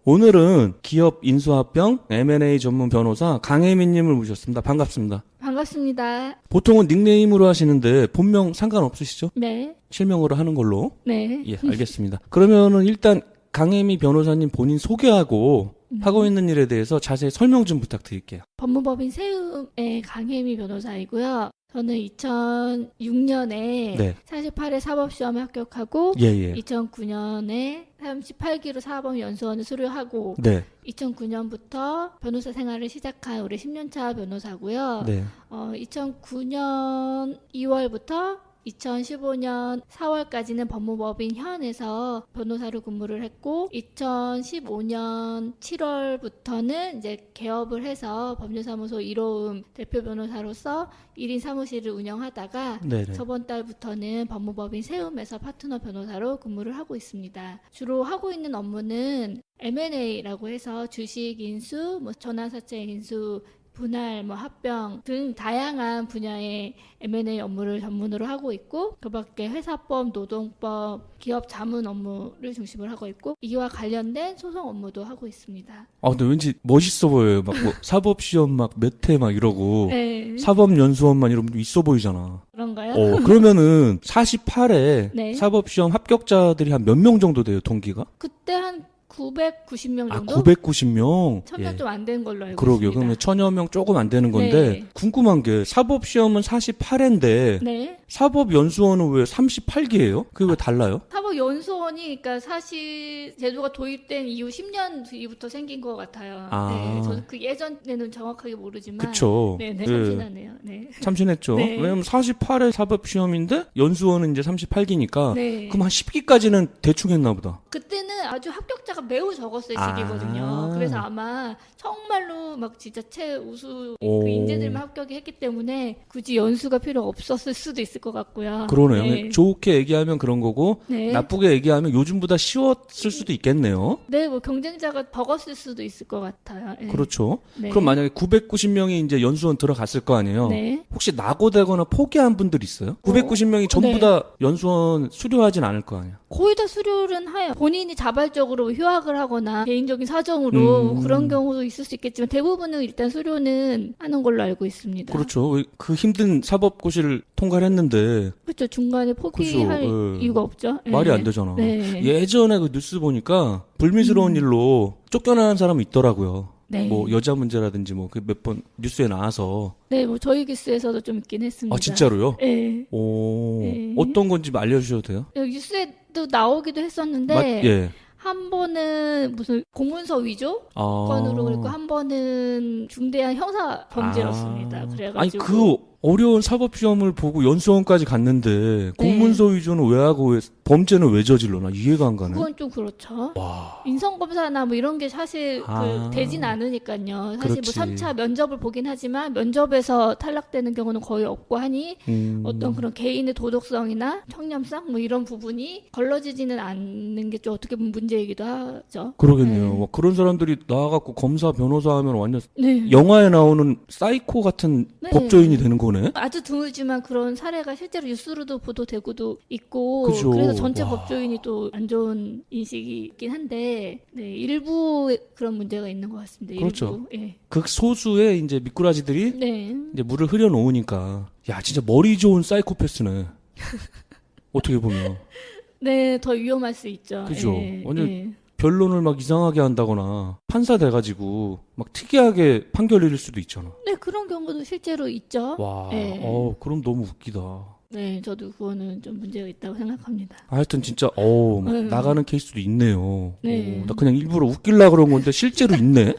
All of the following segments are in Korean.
오늘은 기업 인수합병 M&A 전문 변호사 강혜민님을 모셨습니다. 반갑습니다. 반갑습니다. 보통은 닉네임으로 하시는데 본명 상관없으시죠? 네. 실명으로 하는 걸로. 네. 예, 알겠습니다. 그러면은 일단 강혜미 변호사님 본인 소개하고 하고 있는 일에 대해서 자세히 설명 좀 부탁드릴게요. 법무법인 세움의 강혜미 변호사이고요. 저는 2006년에 네. 48회 사법시험에 합격하고 예. 2009년에 38기로 사법연수원을 수료하고 네. 2009년부터 변호사 생활을 시작한 올해 10년차 변호사고요. 네. 2009년 2월부터 2015년 4월까지는 법무법인 현에서 변호사로 근무를 했고 2015년 7월부터는 이제 개업을 해서 법률사무소 이로움 대표 변호사로서 1인 사무실을 운영하다가 네네. 저번 달부터는 법무법인 세움에서 파트너 변호사로 근무를 하고 있습니다. 주로 하고 있는 업무는 M&A라고 해서 주식 인수, 전환사채 인수, 분할, 합병 등 다양한 분야의 M&A 업무를 전문으로 하고 있고 그 밖에 회사법, 노동법, 기업 자문 업무를 중심으로 하고 있고 이와 관련된 소송 업무도 하고 있습니다. 근데 왠지 멋있어 보여요. 막 뭐 사법시험 막 몇 회 막 이러고 네. 사법연수원만 이러면 좀 있어 보이잖아. 그런가요? 그러면은 48회 네. 사법시험 합격자들이 한 몇 명 정도 돼요, 동기가? 그때 한 990명 정도? 990명? 1000명 좀 안 되는 걸로 알고 그러게요. 있습니다. 그러면 1000여 명 조금 안 되는 건데, 네. 궁금한 게, 사법시험은 48회인데, 네. 사법연수원은 왜 38기예요? 그게 왜 달라요? 사법연수원이 그러니까 사실 제도가 도입된 이후 10년 뒤부터 생긴 것 같아요. 네, 저도 그 예전에는 정확하게 모르지만 그쵸. 네, 참신하네요. 네. 참신했죠. 네. 왜냐면 48회 사법시험인데, 연수원은 이제 38기니까, 네. 그럼 한 10기까지는 대충 했나 보다. 그때는 아주 합격자가 매우 적었을 시기거든요. 아. 그래서 아마 정말로 막 진짜 최우수 오. 그 인재들만 합격이 했기 때문에 굳이 연수가 필요 없었을 수도 있을 것 같고요. 그러네요. 네. 좋게 얘기하면 그런 거고, 네. 나쁘게 얘기하면 요즘보다 쉬웠을 수도 있겠네요. 네, 경쟁자가 적었을 수도 있을 것 같아요. 네. 그렇죠. 네. 그럼 만약에 990명이 이제 연수원 들어갔을 거 아니에요. 네. 혹시 낙오되거나 포기한 분들 있어요? 990명이 전부 네. 다 연수원 수료하진 않을 거 아니야. 거의 다 수료는 해요. 본인이 자발적으로 휴학을 하거나 개인적인 사정으로 그런 경우도 있을 수 있겠지만 대부분은 일단 수료는 하는 걸로 알고 있습니다. 그렇죠. 그 힘든 사법고시를 통과를 했는데 그렇죠. 중간에 포기할 그렇죠. 예. 이유가 없죠. 말이 네. 안 되잖아. 네. 예전에 그 뉴스 보니까 불미스러운 일로 쫓겨나는 사람이 있더라고요. 네. 뭐 여자 문제라든지 뭐 그 몇 번 뉴스에 나와서. 네, 저희 기수에서도 좀 있긴 했습니다. 아, 진짜로요? 네. 오. 네. 어떤 건지 알려주셔도 돼요? 뉴스에도 나오기도 했었는데 예. 한 번은 무슨 공문서 위조 아. 건으로 그리고 한 번은 중대한 형사 범죄였습니다. 그래가지고 아니 그 어려운 사법시험을 보고 연수원까지 갔는데 공문서 위조는 왜 하고 왜 범죄는 왜 저질러나 이해가 안 가네. 그건 좀 그렇죠. 와. 인성검사나 뭐 이런 게 사실 되진 않으니까요. 사실 그렇지. 뭐 3차 면접을 보긴 하지만 면접에서 탈락되는 경우는 거의 없고 하니 어떤 그런 개인의 도덕성이나 청렴성 뭐 이런 부분이 걸러지지는 않는 게 좀 어떻게 보면 문제이기도 하죠. 그러겠네요. 뭐 그런 사람들이 나와갖고 검사 변호사 하면 완전 네. 영화에 나오는 사이코 같은 네. 법조인이 되는 거네. 아주 드물지만 그런 사례가 실제로 뉴스로도 보도되고도 있고 그죠. 그래서 전체 와. 법조인이 또 안 좋은 인식이 있긴 한데 네, 일부 그런 문제가 있는 것 같습니다. 그렇죠. 일부. 예. 극소수의 이제 미꾸라지들이 네. 이제 물을 흐려놓으니까 야 진짜 머리 좋은 사이코패스네. 어떻게 보면 네, 더 위험할 수 있죠. 그죠. 예, 완전 예. 변론을 막 이상하게 한다거나 판사 돼가지고 막 특이하게 판결 내릴 수도 있잖아. 네, 그런 경우도 실제로 있죠. 와, 예. 그럼 너무 웃기다. 네, 저도 그거는 좀 문제가 있다고 생각합니다. 하여튼 진짜, 막 나가는 케이스도 있네요. 네. 나 그냥 일부러 웃기려고 그런 건데 실제로 있네?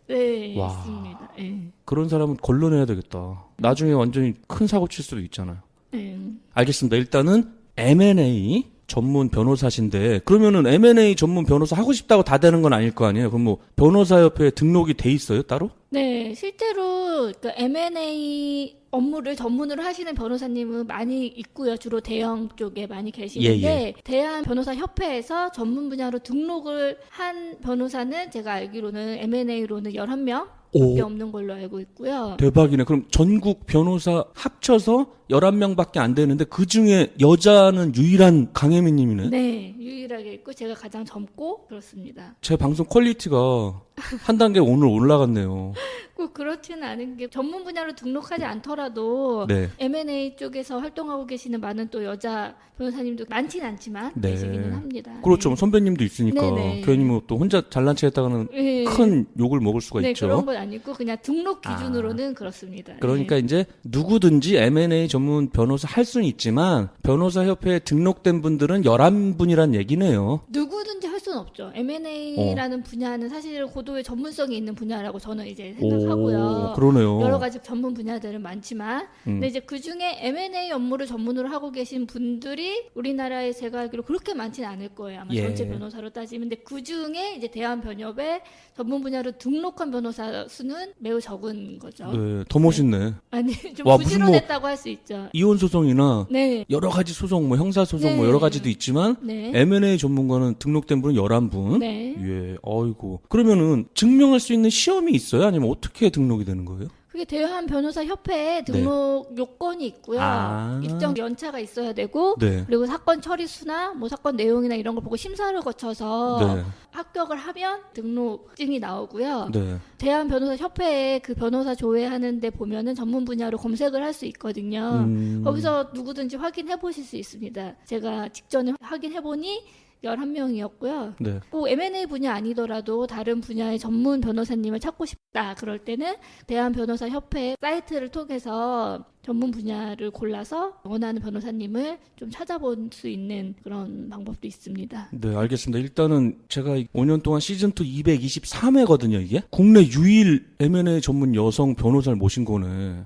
네, 와. 있습니다. 예. 그런 사람은 걸러내야 되겠다. 나중에 완전히 큰 사고 칠 수도 있잖아요. 예. 알겠습니다. 일단은 M&A 전문 변호사신데, 그러면은 M&A 전문 변호사 하고 싶다고 다 되는 건 아닐 거 아니에요? 그럼 뭐, 변호사협회에 등록이 돼 있어요, 따로? 네, 실제로 그 M&A 업무를 전문으로 하시는 변호사님은 많이 있고요. 주로 대형 쪽에 많이 계시는데 대한변호사협회에서 전문 분야로 등록을 한 변호사는 제가 알기로는 M&A로는 11명 밖에 없는 걸로 알고 있고요. 대박이네. 그럼 전국 변호사 합쳐서 11명밖에 안 되는데 그 중에 여자는 유일한 강혜민님이네. 네, 유일하게 있고 제가 가장 젊고 그렇습니다. 제 방송 퀄리티가 한 단계 오늘 올라갔네요. 꼭 그렇지는 않은 게 전문 분야로 등록하지 않더라도 네. M&A 쪽에서 활동하고 계시는 많은 또 여자 변호사님도 많지는 않지만 네. 계시기는 합니다. 그렇죠. 네. 선배님도 있으니까 네네. 괜히 뭐 또 혼자 잘난 체 했다가는 네. 큰 욕을 먹을 수가 네, 있죠. 그런 건 아니고 그냥 등록 기준으로는 그렇습니다. 그러니까 네. 이제 누구든지 M&A 전문 변호사 할 수는 있지만 변호사협회에 등록된 분들은 11분이란 얘기네요. 누구든지 할 수는 없죠. M&A라는 분야는 사실 고도의 전문성이 있는 분야라고 저는 이제 생각하고요. 그러네요. 여러 가지 전문 분야들은 많지만, 근데 이제 그 중에 M&A 업무를 전문으로 하고 계신 분들이 우리나라에 제가 알기로 그렇게 많지는 않을 거예요. 아마 예. 전체 변호사로 따지면. 근데 그 중에 이제 대한변협에 전문 분야로 등록한 변호사 수는 매우 적은 거죠. 네, 더 멋있네. 아니, 좀 와, 무슨 부지런했다고 할 수 있죠. 이혼 소송이나 네. 여러 가지 소송, 뭐 형사 소송 뭐 네. 여러 가지도 있지만 네. M&A 전문가는 등록된 분은 11분. 네. 예, 아이고. 그러면은 증명할 수 있는 시험이 있어요? 아니면 어떻게 등록이 되는 거예요? 그게 대한변호사협회에 등록 요건이 있고요. 아. 일정 연차가 있어야 되고, 네. 그리고 사건 처리 수나 뭐 사건 내용이나 이런 걸 보고 심사를 거쳐서 네. 합격을 하면 등록증이 나오고요. 네. 대한변호사협회에 그 변호사 조회하는데 보면은 전문 분야로 검색을 할 수 있거든요. 거기서 누구든지 확인해 보실 수 있습니다. 제가 직전에 확인해 보니 11명이었고요. 네. 꼭 M&A 분야 아니더라도 다른 분야의 전문 변호사님을 찾고 싶다. 그럴 때는 대한변호사협회 사이트를 통해서 전문 분야를 골라서 원하는 변호사님을 좀 찾아볼 수 있는 그런 방법도 있습니다. 네, 알겠습니다. 일단은 제가 5년 동안 시즌2 223회거든요, 이게? 국내 유일 M&A 전문 여성 변호사를 모신 거네.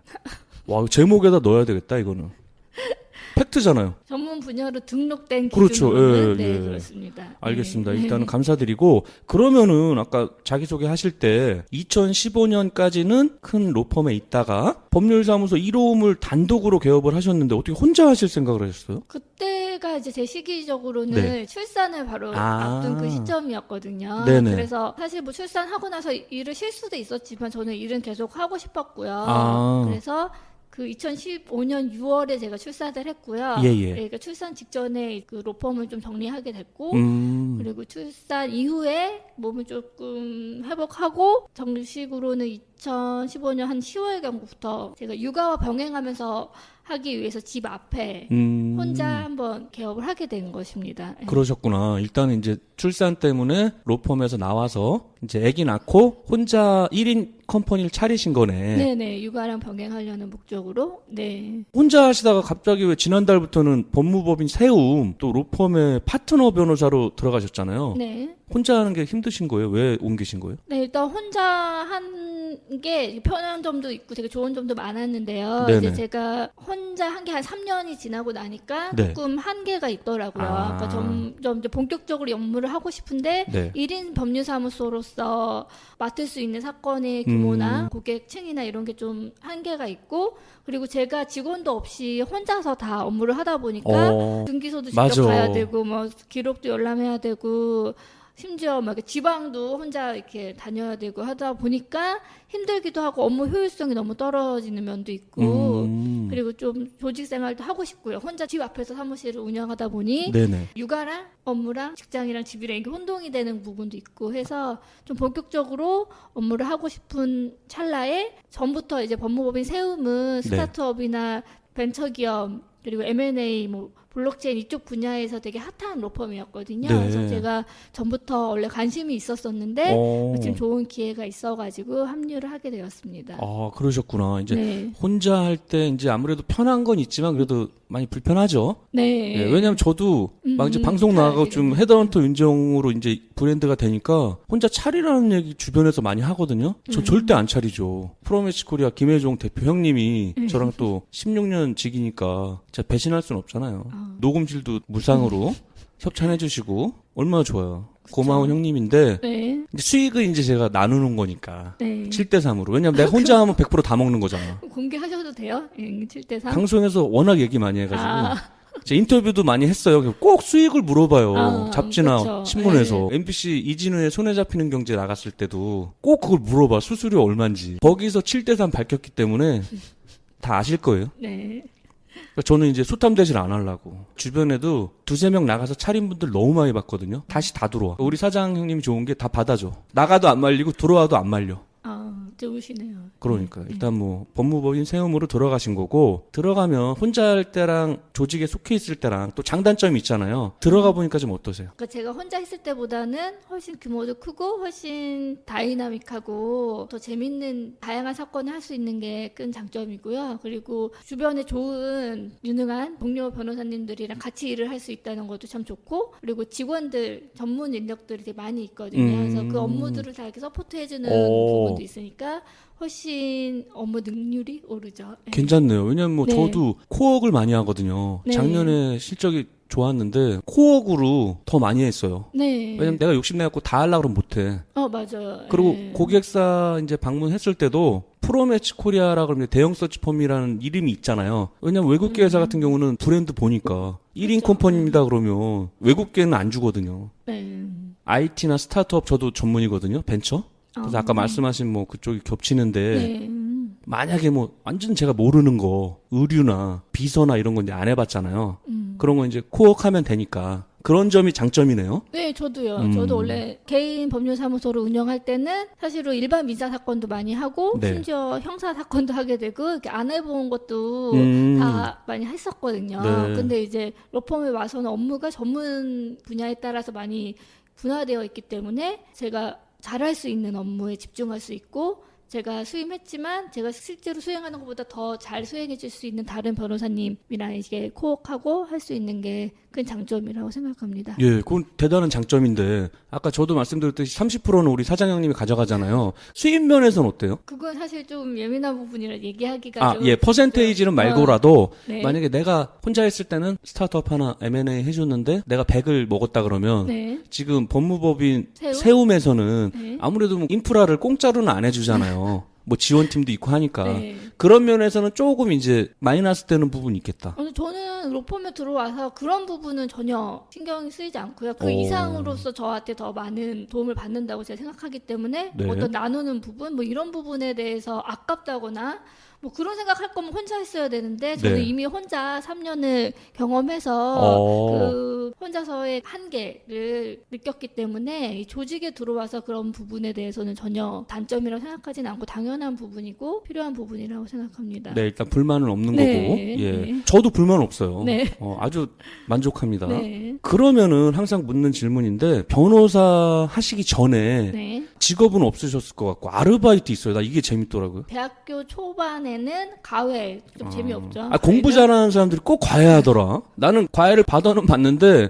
와, 제목에다 넣어야 되겠다, 이거는. 팩트잖아요. 전문 분야로 등록된 그렇죠. 기준으로는 예, 네, 예. 그렇습니다. 알겠습니다. 네. 일단은 감사드리고 그러면은 아까 자기소개 하실 때 2015년까지는 큰 로펌에 있다가 법률사무소 1호음을 단독으로 개업을 하셨는데 어떻게 혼자 하실 생각을 하셨어요? 그때가 이제 제 시기적으로는 네. 출산을 바로 앞둔 그 시점이었거든요. 네네. 그래서 사실 뭐 출산하고 나서 일을 쉴 수도 있었지만 저는 일은 계속 하고 싶었고요. 아. 그래서 그 2015년 6월에 제가 출산을 했고요. 예. 그러니까 출산 직전에 그 로펌을 좀 정리하게 됐고, 그리고 출산 이후에 몸을 조금 회복하고 정식으로는 2015년 한 10월경부터 제가 육아와 병행하면서 하기 위해서 집 앞에 혼자 한번 개업을 하게 된 것입니다. 그러셨구나. 일단은 이제 출산 때문에 로펌에서 나와서 이제 아기 낳고 혼자 1인 컴퍼니를 차리신 거네. 네네, 육아랑 병행하려는 목적으로. 네. 혼자 하시다가 갑자기 왜 지난달부터는 법무법인 세움 또 로펌의 파트너 변호사로 들어가셨잖아요. 네. 혼자 하는 게 힘드신 거예요? 왜 옮기신 거예요? 네, 일단 혼자 한 게 편한 점도 있고 되게 좋은 점도 많았는데요. 네네. 이제 제가 혼자 한 게 한 3년이 지나고 나니까 네. 조금 한계가 있더라고요. 아. 그러니까 점점 이제 본격적으로 업무를 하고 싶은데 네. 1인 법률사무소로서 맡을 수 있는 사건의 규모나 고객층이나 이런 게 좀 한계가 있고, 그리고 제가 직원도 없이 혼자서 다 업무를 하다 보니까 등기소도 직접 맞아. 가야 되고 뭐 기록도 열람해야 되고 심지어 막 이렇게 지방도 혼자 이렇게 다녀야 되고 하다 보니까 힘들기도 하고 업무 효율성이 너무 떨어지는 면도 있고, 그리고 좀 조직 생활도 하고 싶고요. 혼자 집 앞에서 사무실을 운영하다 보니 네네. 육아랑 업무랑 직장이랑 집이랑 이게 혼동이 되는 부분도 있고 해서 좀 본격적으로 업무를 하고 싶은 찰나에, 전부터 이제 법무법인 세움은 스타트업이나 벤처기업 그리고 M&A 뭐 블록체인 이쪽 분야에서 되게 핫한 로펌이었거든요. 네. 그래서 제가 전부터 원래 관심이 있었었는데 마침 좋은 기회가 있어가지고 합류를 하게 되었습니다. 아, 그러셨구나. 이제 네. 혼자 할 때 이제 아무래도 편한 건 있지만 그래도 많이 불편하죠. 네. 예, 왜냐면 저도 막 이제 방송 나가고 좀 헤드헌터 윤정으로 이제 브랜드가 되니까 혼자 차리라는 얘기 주변에서 많이 하거든요. 저 절대 안 차리죠. 프로메시 코리아 김혜종 대표 형님이 저랑 또 16년 직이니까 제가 배신할 수는 없잖아요. 녹음실도 무상으로 협찬해 주시고 얼마나 좋아요. 고마운 형님인데 네. 이제 수익을 이제 제가 나누는 거니까 네. 7대 3으로. 왜냐면 내가 혼자 하면 100% 다 먹는 거잖아. 공개하셔도 돼요? 7대 3? 방송에서 워낙 얘기 많이 해가지고 제 인터뷰도 많이 했어요. 꼭 수익을 물어봐요. 잡지나 그쵸. 신문에서. MBC 이진우의 손에 잡히는 경제 나갔을 때도 꼭 그걸 물어봐. 수수료 얼마인지. 거기서 7대 3 밝혔기 때문에 다 아실 거예요. 네. 그러니까 저는 이제 수탐 대실 안 하려고. 주변에도 두세 명 나가서 차린 분들 너무 많이 봤거든요. 다시 다 들어와. 우리 사장 형님이 좋은 게 다 받아줘. 나가도 안 말리고 들어와도 안 말려. 좋으시네요. 그러니까 일단 뭐 법무법인 세움으로 들어가신 거고, 들어가면 혼자 할 때랑 조직에 속해 있을 때랑 또 장단점이 있잖아요. 들어가 보니까 좀 어떠세요? 그러니까 제가 혼자 했을 때보다는 훨씬 규모도 크고 훨씬 다이나믹하고 더 재밌는 다양한 사건을 할 수 있는 게 큰 장점이고요. 그리고 주변에 좋은 유능한 동료 변호사님들이랑 같이 일을 할 수 있다는 것도 참 좋고, 그리고 직원들 전문 인력들이 되게 많이 있거든요. 그래서 그 업무들을 다 이렇게 서포트해주는 부분도 있으니까 훨씬 업무 능률이 오르죠. 네. 괜찮네요. 왜냐면 뭐 네. 저도 코어를 많이 하거든요. 네. 작년에 실적이 좋았는데 코어구로 더 많이 했어요. 네. 왜냐면 내가 욕심내갖고 다 하려고 그러면 못해. 맞아요. 그리고 네. 고객사 이제 방문했을 때도 프로매치 코리아라 그러면 대형 서치펌이라는 이름이 있잖아요. 왜냐면 외국계 회사 같은 경우는 브랜드 보니까 1인 컴퍼니입니다 그러면 외국계는 안 주거든요. 네. IT나 스타트업 저도 전문이거든요. 벤처. 그래서 아까 말씀하신 뭐 그쪽이 겹치는데 네. 만약에 뭐 완전 제가 모르는 거 의류나 비서나 이런 건 이제 안 해봤잖아요. 그런 거 이제 코어하면 되니까 그런 점이 장점이네요. 네, 저도요. 저도 원래 개인 법률사무소를 운영할 때는 사실은 일반 민사 사건도 많이 하고 네. 심지어 형사 사건도 하게 되고 이렇게 안 해본 것도 다 많이 했었거든요. 네. 근데 이제 로펌에 와서는 업무가 전문 분야에 따라서 많이 분화되어 있기 때문에 제가 잘할 수 있는 업무에 집중할 수 있고, 제가 수임했지만 제가 실제로 수행하는 것보다 더 잘 수행해 줄 수 있는 다른 변호사님이랑 이게 코업하고 할 수 있는 게 큰 장점이라고 생각합니다. 예, 그건 대단한 장점인데 아까 저도 말씀드렸듯이 30%는 우리 사장님이 가져가잖아요. 수입 면에서는 어때요? 그건 사실 좀 예민한 부분이라 얘기하기가 좀 예, 퍼센테이지는 말고라도 네. 만약에 내가 혼자 했을 때는 스타트업 하나 M&A 해줬는데 내가 100을 먹었다 그러면 네. 지금 법무법인 세움? 세움에서는 네. 아무래도 뭐 인프라를 공짜로는 안 해주잖아요. 뭐 지원팀도 있고 하니까 네. 그런 면에서는 조금 이제 마이너스 되는 부분이 있겠다. 저는 로펌에 들어와서 그런 부분은 전혀 신경이 쓰이지 않고요. 그 오. 이상으로서 저한테 더 많은 도움을 받는다고 제가 생각하기 때문에 네. 어떤 나누는 부분, 뭐 이런 부분에 대해서 아깝다거나 뭐 그런 생각할 거면 혼자 했어야 되는데 저는 네. 이미 혼자 3년을 경험해서 그 혼자서의 한계를 느꼈기 때문에 이 조직에 들어와서 그런 부분에 대해서는 전혀 단점이라고 생각하지는 않고 당연한 부분이고 필요한 부분이라고 생각합니다. 네, 일단 불만은 없는 네. 거고. 예. 네. 저도 불만 없어요. 네. 아주 만족합니다. 네. 그러면은 항상 묻는 질문인데 변호사 하시기 전에 네. 직업은 없으셨을 것 같고 아르바이트 있어요. 나 이게 재밌더라고요. 대학교 초반에는 과외 좀 재미없죠. 공부 잘하는 사람들이 꼭 과외하더라. 나는 과외를 받아는 봤는데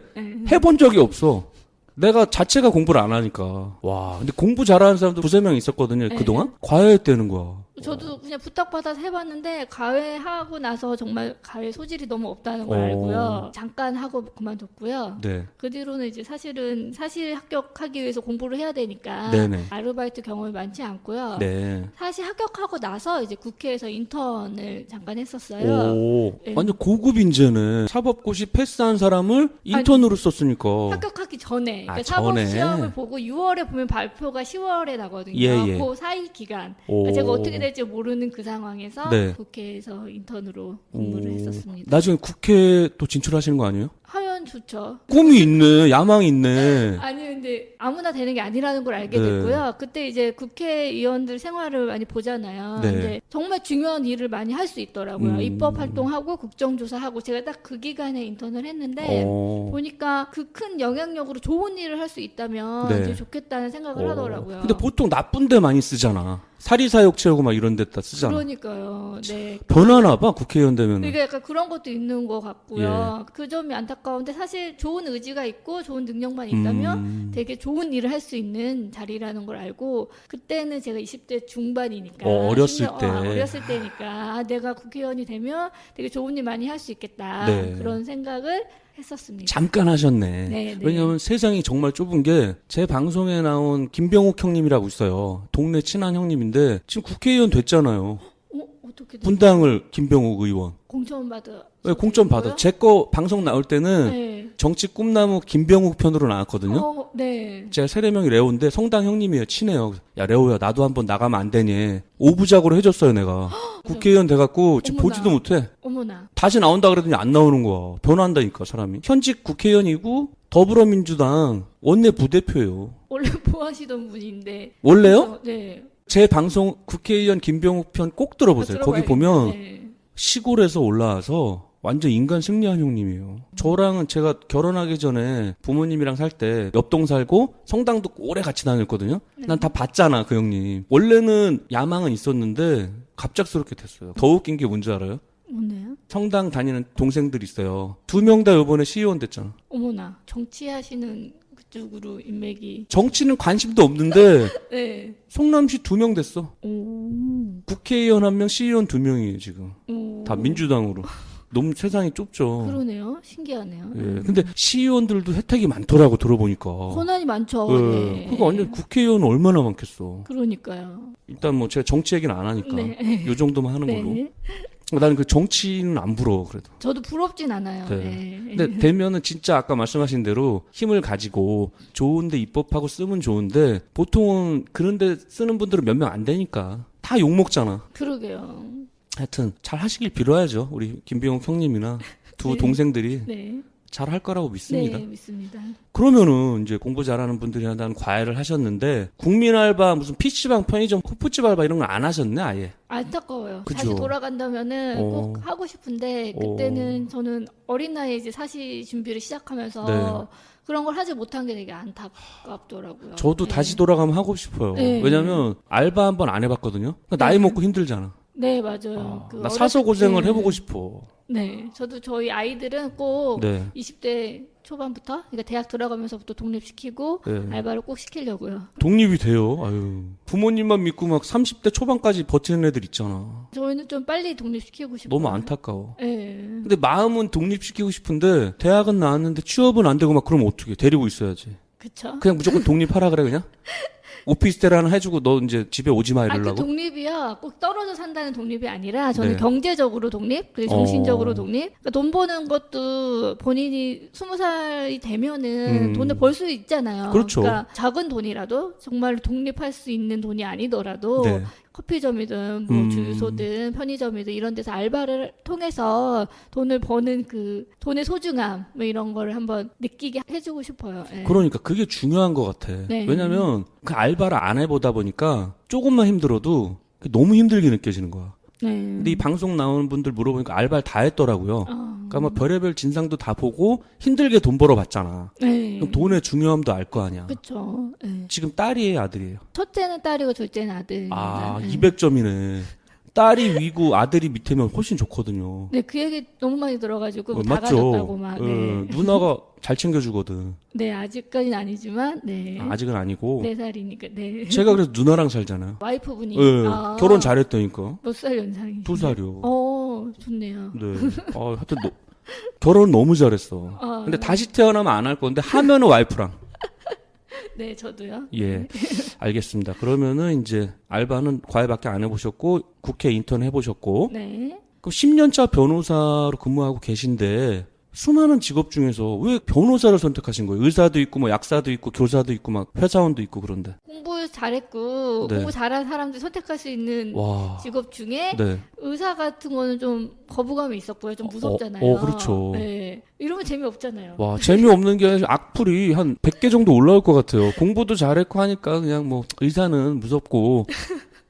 해본 적이 없어. 내가 자체가 공부를 안 하니까. 와, 근데 공부 잘하는 사람도 두세 명 있었거든요, 그동안? 과외했다는 거야. 저도 그냥 부탁받아서 해봤는데 과외하고 나서 정말 과외 소질이 너무 없다는 걸 알고요. 잠깐 하고 그만뒀고요. 네. 그 뒤로는 이제 사실은 사실 합격하기 위해서 공부를 해야 되니까 네네. 아르바이트 경험이 많지 않고요. 네. 사실 합격하고 나서 이제 국회에서 인턴을 잠깐 했었어요. 오, 네. 완전 고급 인재네. 사법고시 패스한 사람을 인턴으로 썼으니까. 합격하기 전에 그러니까 전에. 사법 시험을 보고 6월에 보면 발표가 10월에 나거든요. 예. 그 사이 기간. 오. 그러니까 제가 어떻게 될지 모르는 그 상황에서 네. 국회에서 인턴으로 공부를 했었습니다. 나중에 국회 또 진출하시는 거 아니에요? 하면 좋죠. 꿈이 있네, 야망이 있네. 아니 근데 아무나 되는 게 아니라는 걸 알게 네. 됐고요. 그때 이제 국회의원들 생활을 많이 보잖아요. 네. 근데 정말 중요한 일을 많이 할 수 있더라고요. 입법 활동하고 국정조사하고 제가 딱 그 기간에 인턴을 했는데 보니까 그 큰 영향력으로 좋은 일을 할 수 있다면 네. 되게 좋겠다는 생각을 하더라고요. 근데 보통 나쁜 데 많이 쓰잖아. 사리사욕 채우고 막 이런 데다 쓰잖아. 그러니까요. 네. 변하나 봐, 국회의원 되면. 그러니까 약간 그런 것도 있는 것 같고요. 그 점이 안타까운데 사실 좋은 의지가 있고 좋은 능력만 있다면 되게 좋은 일을 할 수 있는 자리라는 걸 알고 그때는 제가 20대 중반이니까 어렸을 때. 어렸을 때니까 내가 국회의원이 되면 되게 좋은 일 많이 할 수 있겠다 네. 그런 생각을 했었습니다. 잠깐 하셨네. 네, 네. 왜냐하면 세상이 정말 좁은 게 제 방송에 나온 김병욱 형님이라고 있어요. 동네 친한 형님인데 지금 국회의원 됐잖아요. 어떻게 분당을 김병욱 의원. 공천 받아? 왜 공천 받아? 제 거 방송 나올 때는 네. 정치 꿈나무 김병욱 편으로 나왔거든요. 네. 제가 세례명이 레오인데 성당 형님이에요. 친해요. 야 레오야 나도 한번 나가면 안 되니? 오부작으로 해줬어요 내가. 국회의원 돼갖고 지금 어머나. 보지도 못해. 어머나. 다시 나온다 그러더니 안 나오는 거야. 변화한다니까 사람이. 현직 국회의원이고 더불어민주당 원내 부대표예요. 원래 뭐 하시던 분인데. 원래요? 네. 제 방송 국회의원 김병욱 편 꼭 들어보세요. 거기 보면 네. 시골에서 올라와서 완전 인간 승리한 형님이에요. 저랑은 제가 결혼하기 전에 부모님이랑 살 때 옆동 살고 성당도 오래 같이 다녔거든요. 난 다 봤잖아 그 형님. 원래는 야망은 있었는데 갑작스럽게 됐어요. 더 웃긴 게 뭔지 알아요? 뭐네요? 성당 다니는 동생들이 있어요. 2명 다 이번에 시의원 됐잖아. 어머나. 정치하시는 그쪽으로 인맥이. 정치는 관심도 없는데 네. 성남시 2명 됐어. 오. 국회의원 1명, 시의원 2명이에요 지금. 오. 다 민주당으로. 너무 세상이 좁죠. 그러네요. 신기하네요. 예. 근데 시의원들도 혜택이 많더라고 들어보니까. 권한이 많죠. 예. 네. 그거 완전 국회의원 얼마나 많겠어. 그러니까요. 일단 뭐 제가 정치 얘기는 안 하니까 네. 요 정도만 하는 걸로. 네. 나는 그 정치는 안 부러워 그래도. 저도 부럽진 않아요. 네. 네. 근데 되면은 진짜 아까 말씀하신 대로 힘을 가지고 좋은데 입법하고 쓰면 좋은데 보통은 그런데 쓰는 분들은 몇 명 안 되니까 다 욕 먹잖아. 그러게요. 하여튼 잘 하시길 빌어야죠. 우리 김병욱 형님이나 두 네. 동생들이 네. 잘 할 거라고 믿습니다. 네, 믿습니다. 그러면은 이제 공부 잘하는 분들이 한다는 과외를 하셨는데 국민 알바 무슨 PC방 편의점 호프집 알바 이런 건 안 하셨네 아예. 안타까워요. 그죠? 다시 돌아간다면은 어. 꼭 하고 싶은데 그때는 저는 어린 나이에 이제 사시 준비를 시작하면서 네. 그런 걸 하지 못한 게 되게 안타깝더라고요. 저도 네. 다시 돌아가면 하고 싶어요. 네. 왜냐면 알바 한 번 안 해봤거든요. 나이 네. 먹고 힘들잖아. 네, 맞아요. 그 나 사서 고생을 네. 해보고 싶어. 네, 저도 저희 아이들은 꼭 네. 20대 초반부터, 그러니까 대학 들어가면서부터 독립시키고 네. 알바를 꼭 시키려고요. 독립이 돼요. 아유. 부모님만 믿고 막 30대 초반까지 버티는 애들 있잖아. 저희는 좀 빨리 독립시키고 싶어요. 너무 안타까워. 네. 근데 마음은 독립시키고 싶은데 대학은 나왔는데 취업은 안 되고 막 그러면 어떻게 데리고 있어야지. 그쵸? 그냥 무조건 독립하라 그래 그냥? 오피스텔 하나 해주고 너 이제 집에 오지 마 아, 그 이러려고? 독립이요. 꼭 떨어져 산다는 독립이 아니라 저는 네. 경제적으로 독립, 그리고 정신적으로 독립. 그러니까 돈 버는 것도 본인이 20살이 되면은 돈을 벌 수 있잖아요. 그렇죠. 그러니까 작은 돈이라도 정말 독립할 수 있는 돈이 아니더라도 네. 커피점이든 뭐 주유소든 편의점이든 이런 데서 알바를 통해서 돈을 버는 그 돈의 소중함 뭐 이런 거를 한번 느끼게 해주고 싶어요. 예. 그러니까 그게 중요한 것 같아. 네. 왜냐면 그 알바를 안 해보다 보니까 조금만 힘들어도 너무 힘들게 느껴지는 거야. 네. 근데 이 방송 나오는 분들 물어보니까 알바를 다 했더라고요. 그러니까 뭐 별의별 진상도 다 보고 힘들게 돈 벌어봤잖아. 네. 그럼 돈의 중요함도 알 거 아니야. 그렇죠. 네. 지금 딸이에요, 아들이에요? 첫째는 딸이고 둘째는 아들. 아, 네. 200점이네. 딸이 위고 아들이 밑에면 훨씬 좋거든요. 네, 그 얘기 너무 많이 들어가지고 다 맞죠? 가졌다고 막. 네. 누나가 잘 챙겨주거든. 네, 아직까지는 아니지만, 네. 아직은 아니고. 4살이니까, 네. 제가 그래서 누나랑 살잖아요. 와이프분이. 예, 아, 결혼 잘했다니까. 몇 살 연상이? 2살이요. 좋네요. 네. 하여튼 결혼 너무 잘했어. 아. 근데 다시 태어나면 안 할 건데 하면은 와이프랑. 네, 저도요. 예. 알겠습니다. 그러면은 이제 알바는 과외밖에 안 해보셨고 국회 인턴 해보셨고 네. 그럼 10년차 변호사로 근무하고 계신데 수많은 직업 중에서 왜 변호사를 선택하신 거예요? 의사도 있고 뭐 약사도 있고 교사도 있고 막 회사원도 있고 그런데. 공부 잘했고, 네. 공부 잘한 사람들이 선택할 수 있는 와. 직업 중에 네. 의사 같은 거는 좀 거부감이 있었고요. 좀 무섭잖아요. 그렇죠. 네. 이러면 재미없잖아요. 와, 재미없는 게 아니라 악플이 한 100개 정도 올라올 것 같아요. 공부도 잘했고 하니까 그냥 뭐 의사는 무섭고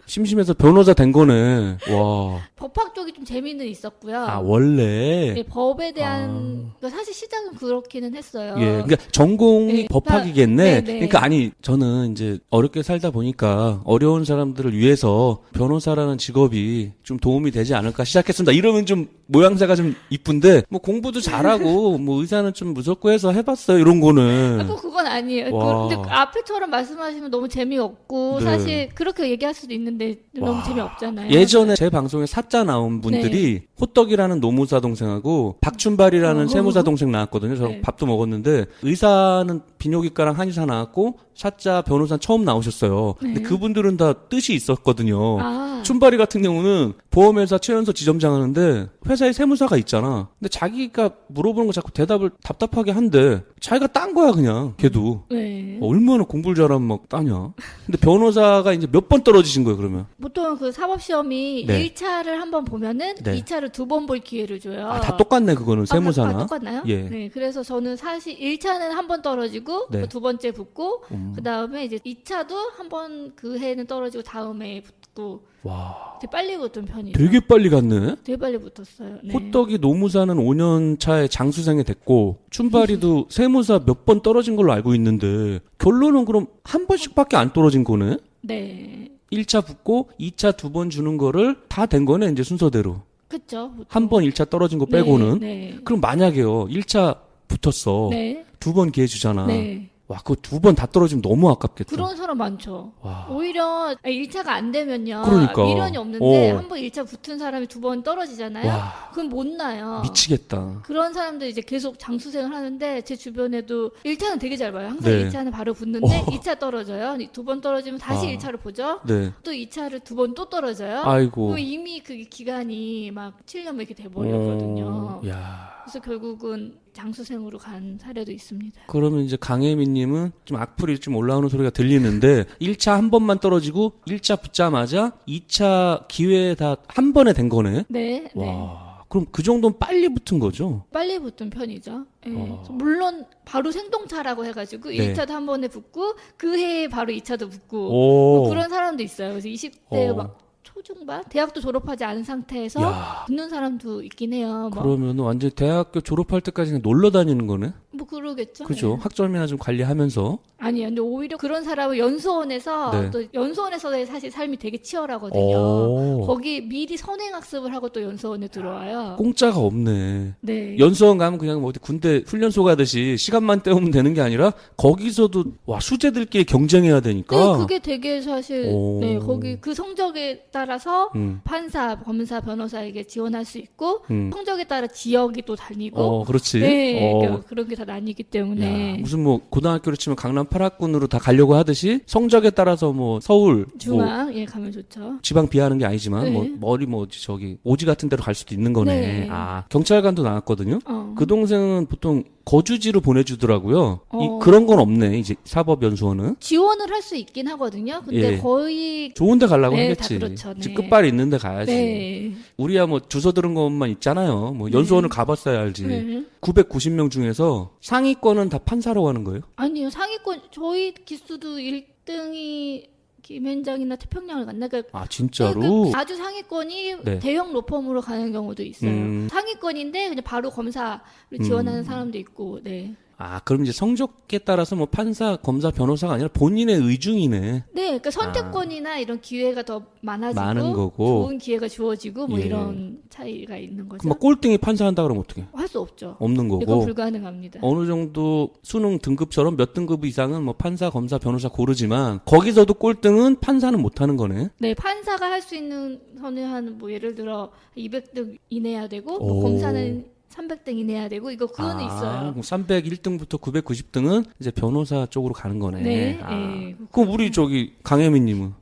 심심해서 변호사 된 거네. 와. 법학 쪽이 좀 재미는 있었고요. 아, 원래. 네, 법에 대한 그러니까 사실 시작은 그렇기는 했어요. 예. 그러니까 전공이 네, 법학이겠네. 네, 네. 그러니까 아니, 저는 이제 어렵게 살다 보니까 어려운 사람들을 위해서 변호사라는 직업이 좀 도움이 되지 않을까 시작했습니다. 이러면 좀 모양새가 좀 이쁜데 뭐 공부도 잘하고 뭐 의사는 좀 무섭고 해서 해봤어요. 이런 거는. 뭐 그건 아니에요. 와. 근데 앞에처럼 말씀하시면 너무 재미없고 네. 사실 그렇게 얘기할 수도 있는데 너무 와. 재미없잖아요. 예전에 제 방송에 사자 나온 분들이 호떡이라는 노무사 동생하고 박춘발이라는 세무사 동생 나왔거든요. 저 네. 밥도 먹었는데 의사는 비뇨기과랑 한의사 나왔고 사자 변호사 처음 나오셨어요. 근데 네. 그분들은 다 뜻이 있었거든요. 아, 춘발이 같은 경우는 보험회사 최연소 지점장 하는데 회사에 세무사가 있잖아. 근데 자기가 물어보는 거 자꾸 대답을 답답하게 한대. 자기가 딴 거야 그냥 걔도. 네. 얼마나 공부를 잘하면 막 따냐. 근데 변호사가 이제 몇 번 떨어지신 거예요 그러면? 보통 그 사법시험이 네. 1차를 한 번 보면은 네. 2차를 2번 볼 기회를 줘요. 다 똑같네 그거는 세무사나. 똑같나요? 예. 네. 그래서 저는 사실 1차는 한 번 떨어지고 네. 두 번째 붙고 그 다음에 이제 2차도 한 번 그 해는 떨어지고 다음 해에 붙고 와. 되게 빨리 붙은 편이죠. 되게 빨리 갔네. 되게 빨리 붙었어요. 네. 호떡이 노무사는 5년 차에 장수생이 됐고 춘발이도 세무사 몇 번 떨어진 걸로 알고 있는데 결론은 그럼 한 번씩밖에 안 떨어진 거네? 네. 1차 붙고 2차 2번 주는 거를 다 된 거네 이제 순서대로. 그쵸. 보통. 한 번 1차 떨어진 거 빼고는. 네. 그럼 만약에요 1차 붙었어. 네. 두 번 기회 주잖아. 네. 와 그거 2번 다 떨어지면 너무 아깝겠다. 그런 사람 많죠. 와. 오히려 1차가 안 되면요. 그러니까. 미련이 없는데 어. 한 번 1차 붙은 사람이 두 번 떨어지잖아요. 와. 그럼 못 나요. 미치겠다. 그런 사람들 이제 계속 장수생을 하는데 제 주변에도 1차는 되게 잘 봐요. 항상 네. 1차는 바로 붙는데 어. 2차 떨어져요. 두 번 떨어지면 다시 아. 1차를 보죠. 네. 또 2차를 두 번 또 떨어져요. 아이고. 그럼 이미 그 기간이 막 7년 이렇게 돼버렸거든요. 야. 그래서 결국은 장수생으로 간 사례도 있습니다. 그러면 이제 강혜민님은 좀 악플이 좀 올라오는 소리가 들리는데 1차 한 번만 떨어지고 1차 붙자마자 2차 기회에 다 한 번에 된 거네. 네, 네. 와. 그럼 그 정도는 빨리 붙은 거죠? 빨리 붙은 편이죠. 예. 어. 물론 바로 생동차라고 해가지고 네. 1차도 한 번에 붙고 그 해에 바로 2차도 붙고 오. 뭐 그런 사람도 있어요. 그래서 20대 어. 막 초중반 대학도 졸업하지 않은 상태에서 야. 붙는 사람도 있긴 해요. 뭐, 그러면 완전 대학교 졸업할 때까지 그냥 놀러 다니는 거네? 뭐 그러겠죠. 그죠? 예. 학점이나 좀 관리하면서. 아니요. 근데 오히려 그런 사람은 연수원에서 네. 또 연수원에서의 사실 삶이 되게 치열하거든요. 오. 거기 미리 선행학습을 하고 또 연수원에 들어와요. 공짜가 없네. 네. 연수원 가면 그냥 뭐 어디 군대 훈련소 가듯이 시간만 때우면 되는 게 아니라 거기서도 와 수재들끼리 경쟁해야 되니까. 네, 그게 되게 사실 오. 네 거기 그 성적에 따라서 음. 판사, 검사, 변호사에게 지원할 수 있고 음. 성적에 따라 지역이 또 다니고 그렇지. 네 어. 그런 게 다 나뉘기 야, 때문에 무슨 뭐 고등학교로 치면 강남 8학군으로 다 가려고 하듯이 성적에 따라서 뭐 서울, 뭐 중앙 예 가면 좋죠. 지방 비하는 게 아니지만 네. 뭐 머리 뭐 저기 오지 같은 데로 갈 수도 있는 거네. 네. 아 경찰관도 나왔거든요. 그 동생은 보통 거주지로 보내주더라고요. 그런 건 없네. 이제 사법연수원은 지원을 할 수 있긴 하거든요. 근데 예. 거의 좋은 데 가려고 네, 하겠지. 다 그렇죠. 네. 집 끝발이 있는 데 가야지. 네. 우리야 뭐 주소 들은 것만 있잖아요. 뭐 연수원을 가봤어야 알지. 네. 990명 중에서 상위권은 다 판사로 가는 거예요? 아니요 상위권 저희 기수도 1등이 김현장이나 태평양을 갔나 그러니까 아 진짜로? 아주 상위권이 네. 대형 로펌으로 가는 경우도 있어요. 상위권인데 그냥 바로 검사를 지원하는 사람도 있고, 네. 아 그럼 이제 성적에 따라서 뭐 판사, 검사, 변호사가 아니라 본인의 의중이네. 네, 그러니까 선택권이나 이런 기회가 더 많아지고, 많은 거고. 좋은 기회가 주어지고 뭐 예. 이런 차이가 있는 거죠. 그럼 뭐 꼴등이 판사한다 그러면 어떻게? 할 수 없죠. 없는 이건 거고. 불가능합니다. 어느 정도 수능 등급처럼 몇 등급 이상은 뭐 판사, 검사, 변호사 고르지만 거기서도 꼴등은 판사는 못 하는 거네. 네, 판사가 할 수 있는 선을 한 뭐 예를 들어 200등 이내야 되고 오. 뭐 검사는 300등 이내야 되고 이거 그거는 있어요. 301등부터 990등은 이제 변호사 쪽으로 가는 거네. 네, 아. 네. 그럼 우리 저기 강혜민님은?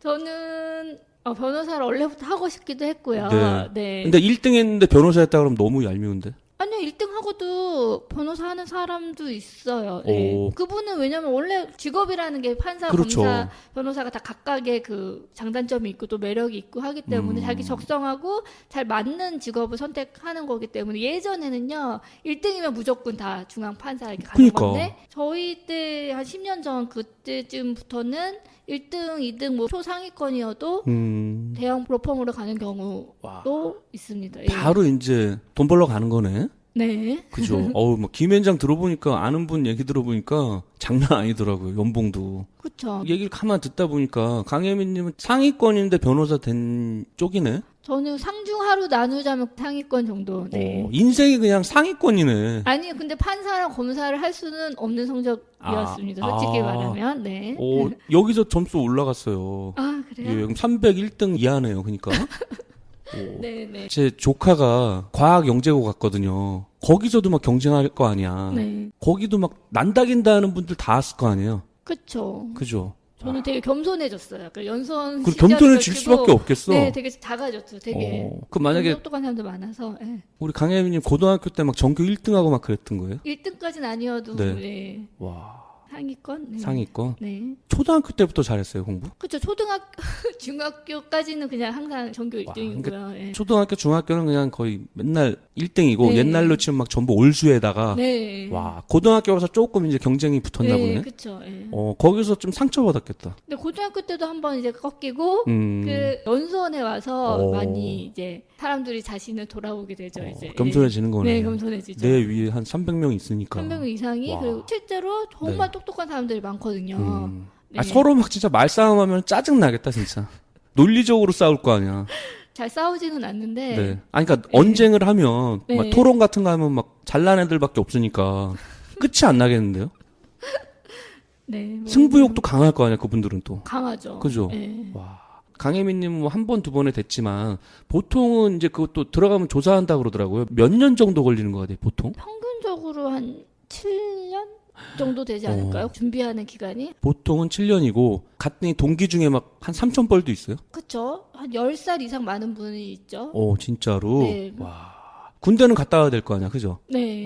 저는 변호사를 원래부터 하고 싶기도 했고요. 네. 네. 근데 1등 했는데 변호사 했다 그러면 너무 얄미운데? 아니요, 1등 하고도 변호사 하는 사람도 있어요. 네. 오. 그분은 왜냐면 원래 직업이라는 게 판사, 그렇죠. 검사, 변호사가 다 각각의 그 장단점이 있고 또 매력이 있고 하기 때문에 자기 적성하고 잘 맞는 직업을 선택하는 거기 때문에 예전에는요, 1등이면 무조건 다 중앙 판사 이렇게 가는 그러니까. 건데 저희 때 한 10년 전 그때쯤부터는 1등, 2등 뭐 초상위권이어도 대형 로펌으로 가는 경우도 와. 있습니다. 예. 바로 이제 돈 벌러 가는 거네. 네. 그죠. 어우, 뭐, 김현장 들어보니까, 아는 분 얘기 들어보니까, 장난 아니더라고요, 연봉도. 그렇죠. 얘기를 가만 듣다 보니까, 강혜민님은 상위권인데 변호사 된 쪽이네? 저는 상중하로 나누자면 상위권 정도. 네. 인생이 그냥 상위권이네. 아니 근데 판사랑 검사를 할 수는 없는 성적이었습니다. 솔직히 말하면. 네. 여기서 점수 올라갔어요. 아 예, 그래요? 그럼 301등 이하네요. 그러니까. 네네. 제 조카가 과학 영재고 갔거든요. 거기서도 막 경쟁할 거 아니야. 네. 거기도 막 난다긴다 하는 분들 다 왔을 거 아니에요. 그쵸. 그죠? 저는 되게 겸손해졌어요. 약간 연수원 그 시절을 겸손해질 거치고 수밖에 없겠어. 네, 되게 작아졌죠. 되게. 그 만약에 똑똑한 사람도 많아서. 네. 우리 강혜민님 고등학교 때 막 전교 1등하고 막 그랬던 거예요? 1등까지는 아니어도 네. 네. 와, 상위권. 네. 상위권. 네. 초등학교 때부터 잘했어요, 공부? 그렇죠. 초등학교, 중학교까지는 그냥 항상 전교 와, 1등이고요. 네. 초등학교, 중학교는 그냥 거의 맨날 1등이고 네. 옛날로 치면 막 전부 올수에다가 네. 와, 고등학교 가서 조금 이제 경쟁이 붙었나 네, 보네. 그렇죠. 네. 거기서 좀 상처받았겠다. 근데 고등학교 때도 한번 이제 꺾이고 음. 그 연수원에 와서 오. 많이 이제 사람들이 자신을 돌아보게 되죠. 이제 겸손해지는 거네. 네, 겸손해지죠. 내 위에 한 300명 있으니까. 300명 이상이 와. 그리고 실제로 정말 똑똑한 사람들이 많거든요. 네. 서로 막 진짜 말싸움하면 짜증 나겠다 진짜. 논리적으로 싸울 거 아니야. 잘 싸우지는 않는데 네. 아니 그러니까 언쟁을 하면 네. 막 토론 같은 거 하면 막 잘난 애들밖에 없으니까 끝이 안 나겠는데요? 네, 뭐 승부욕도 강할 거 아니야 그분들은 또. 강하죠. 그죠? 네. 와. 강혜민님 뭐 한 번 두 번에 됐지만 보통은 이제 그것도 들어가면 조사한다 그러더라고요. 몇 년 정도 걸리는 거 같아요 보통? 평균적으로 한 7년 정도 되지 않을까요? 준비하는 기간이? 보통은 7년이고 같은 동기 중에 막 한 3,000벌도 있어요. 그쵸? 한 10살 이상 많은 분이 있죠. 진짜로. 네. 와. 군대는 갔다 와야 될 거 아니야, 그죠? 네.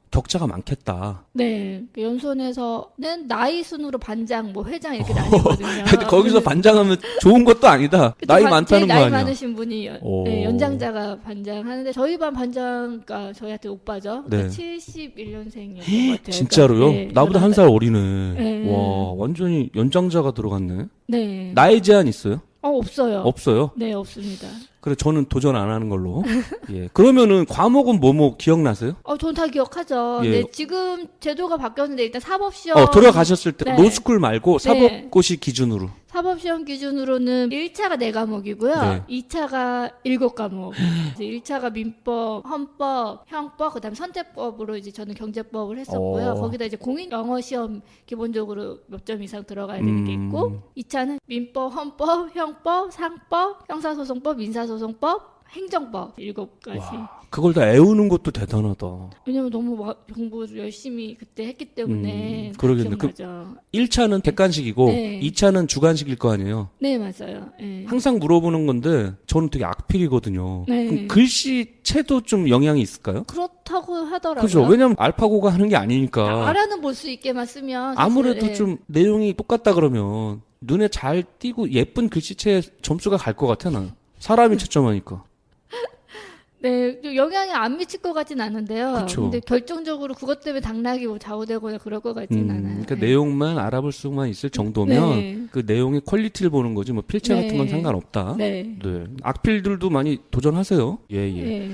격차가 많겠다. 네. 그 연수원에서는 나이 순으로 반장, 뭐 회장 이렇게 나뉘거든요. 근데 거기서 반장하면 좋은 것도 아니다. 그쵸, 나이 제일 많다는 거 나이 아니야. 많으신 분이 네, 연장자가 반장하는데 저희 반 반장가 저희한테 오빠죠. 네. 71년생이었던 것 같아요. 진짜로요? 그러니까, 네, 나보다 한 살 어리네. 네. 와, 완전히 연장자가 들어갔네. 네. 나이 제한 있어요? 없어요. 없어요? 네, 없습니다. 그래, 저는 도전 안 하는 걸로. 예. 그러면은 과목은 뭐 기억나세요? 전 다 기억하죠. 예. 네, 지금 제도가 바뀌었는데 일단 사법시험. 들어가셨을 때 네. 로스쿨 말고 사법고시 기준으로. 사법시험 기준으로는 1차가 4과목이고요. 네. 2차가 7과목. 1차가 민법, 헌법, 형법, 그다음에 선택법으로 이제 저는 경제법을 했었고요. 거기다 이제 공인 영어 시험 기본적으로 몇 점 이상 들어가야 되는 게 있고 2차는 민법, 헌법, 형법, 상법, 형사소송법, 민사소송법, 행정법 7가지. 와, 그걸 다 애우는 것도 대단하다. 왜냐면 너무 공부를 열심히 그때 했기 때문에 그러겠네. 기억나죠. 1차는 객관식이고 네. 2차는 주관식일 거 아니에요. 네, 맞아요. 네. 항상 물어보는 건데 저는 되게 악필이거든요. 네. 그럼 글씨체도 좀 영향이 있을까요? 그렇다고 하더라고요. 그죠. 왜냐면 알파고가 하는 게 아니니까. 알아는 볼 수 있게만 쓰면 사실, 아무래도 네. 좀 내용이 똑같다 그러면 눈에 잘 띄고 예쁜 글씨체에 점수가 갈 것 같아 난. 사람이 채점하니까. 네, 영향이 안 미칠 것 같진 않은데요. 그쵸. 근데 결정적으로 그것 때문에 당락이 뭐 좌우되거나 그럴 것 같진 않아요. 그러니까 네. 내용만 알아볼 수만 있을 정도면 네. 그 내용의 퀄리티를 보는 거지 뭐 필체 네. 같은 건 상관없다. 네. 네. 악필들도 많이 도전하세요. 예, 예. 네.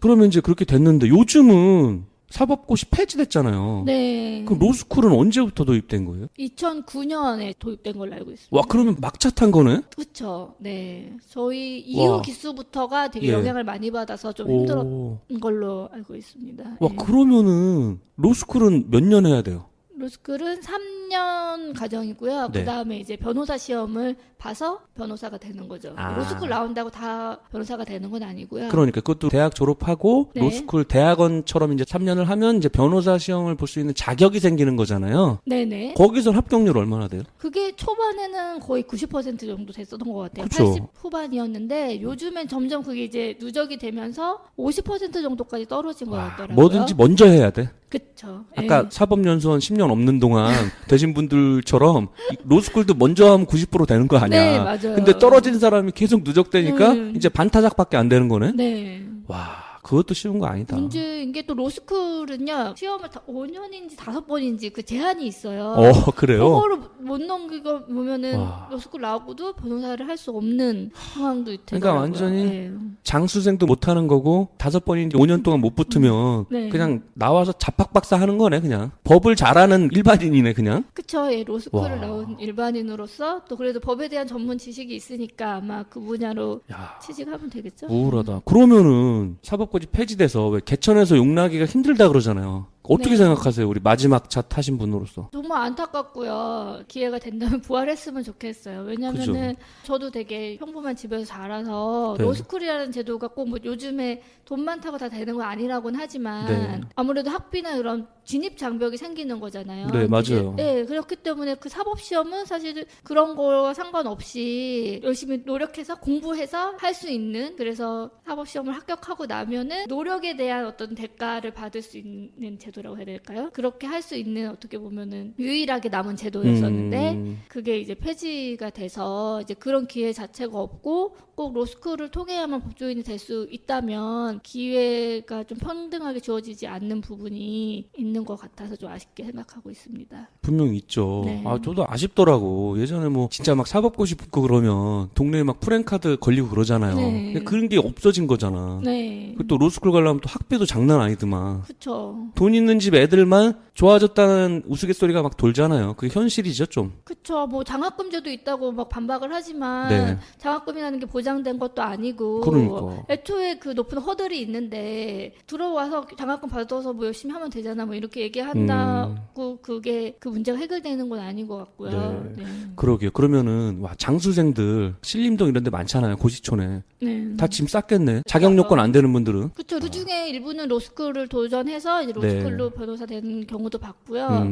그러면 이제 그렇게 됐는데 요즘은 사법고시 폐지됐잖아요. 네. 그럼 로스쿨은 언제부터 도입된 거예요? 2009년에 도입된 걸로 알고 있습니다. 와, 그러면 막차 탄 거네? 그렇죠. 네. 저희 이후 와. 기수부터가 되게 예. 영향을 많이 받아서 좀 힘들었던 걸로 알고 있습니다. 와, 네. 그러면은 로스쿨은 몇 년 해야 돼요? 로스쿨은 3년 과정이고요. 네. 그다음에 이제 변호사 시험을 봐서 변호사가 되는 거죠. 아. 로스쿨 나온다고 다 변호사가 되는 건 아니고요. 그러니까 그것도 대학 졸업하고 네. 로스쿨 대학원처럼 이제 3년을 하면 이제 변호사 시험을 볼 수 있는 자격이 생기는 거잖아요. 네네. 거기서 합격률 얼마나 돼요? 그게 초반에는 거의 90% 정도 됐었던 것 같아요. 그쵸. 80 후반이었는데 요즘엔 점점 그게 이제 누적이 되면서 50% 정도까지 떨어진 것 같더라고요. 뭐든지 먼저 해야 돼. 그쵸. 아까 예. 사법연수원 10년 없는 동안 되신 분들처럼 이 로스쿨도 먼저 하면 90% 되는 거 아니야. 네, 맞아요. 근데 떨어진 사람이 계속 누적되니까 음. 이제 반타작밖에 안 되는 거네. 네. 와, 그것도 쉬운 거 아니다. 문제인 게 또 로스쿨은요, 시험을 5년인지 5번인지 그 제한이 있어요. 그래요? 그거를 못 넘기고 보면은 와. 로스쿨 나오고도 변호사를 할 수 없는 상황도 있더라고요. 그러니까 완전히 네. 장수생도 못 하는 거고 5번인지 5년 동안 못 붙으면 네. 그냥 나와서 자팍박사 하는 거네 그냥. 법을 잘하는 일반인이네 그냥. 그쵸. 예, 로스쿨을 와. 나온 일반인으로서 또 그래도 법에 대한 전문 지식이 있으니까 아마 그 분야로 야, 취직하면 되겠죠. 우울하다. 그러면은 사법고시 폐지돼서 왜 개천에서 용나기가 힘들다 그러잖아요. 어떻게 네. 생각하세요? 우리 마지막 차 타신 분으로서. 정말 안타깝고요. 기회가 된다면 부활했으면 좋겠어요. 왜냐면은 저도 되게 평범한 집에서 자라서 네. 로스쿨이라는 제도가 꼭 뭐 요즘에 돈 많다고 다 되는 건 아니라고는 하지만 네. 아무래도 학비나 이런 진입 장벽이 생기는 거잖아요. 네, 맞아요. 이제, 네, 그렇기 때문에 그 사법 시험은 사실 그런 거와 상관없이 열심히 노력해서 공부해서 할 수 있는, 그래서 사법 시험을 합격하고 나면은 노력에 대한 어떤 대가를 받을 수 있는 제도라고 해야 될까요? 그렇게 할 수 있는 어떻게 보면은 유일하게 남은 제도였었는데 그게 이제 폐지가 돼서 이제 그런 기회 자체가 없고 꼭 로스쿨을 통해야만 법조인이 될 수 있다면 기회가 좀 평등하게 주어지지 않는 부분이 있는 것 같아서 좀 아쉽게 생각하고 있습니다. 분명히 있죠. 네. 저도 아쉽더라고. 예전에 뭐 진짜 막 사법고시 붙고 그러면 동네에 막 프랜카드 걸리고 그러잖아요. 네. 근데 그런 게 없어진 거잖아. 네. 그리고 또 로스쿨 가려면 또 학비도 장난 아니더만. 그쵸. 돈 있는 집 애들만 좋아졌다는 우스갯소리가 막 돌잖아요. 그게 현실이죠, 좀. 그쵸. 뭐 장학금제도 있다고 막 반박을 하지만 네. 장학금이라는 게 보장된 것도 아니고 그러니까. 애초에 그 높은 허들이 있는데 들어와서 장학금 받아서 뭐 열심히 하면 되잖아 뭐 이렇게 얘기한다고 그게 그 문제가 해결되는 건 아닌 것 같고요. 네. 그러게요. 그러면은 와 장수생들 신림동 이런 데 많잖아요. 고시촌에. 네. 다 짐 쌌겠네. 자격 요건 안 되는 분들은. 그쵸. 그 중에 일부는 로스쿨을 도전해서 이제 로스쿨로 변호사 되는 경우도 봤고요.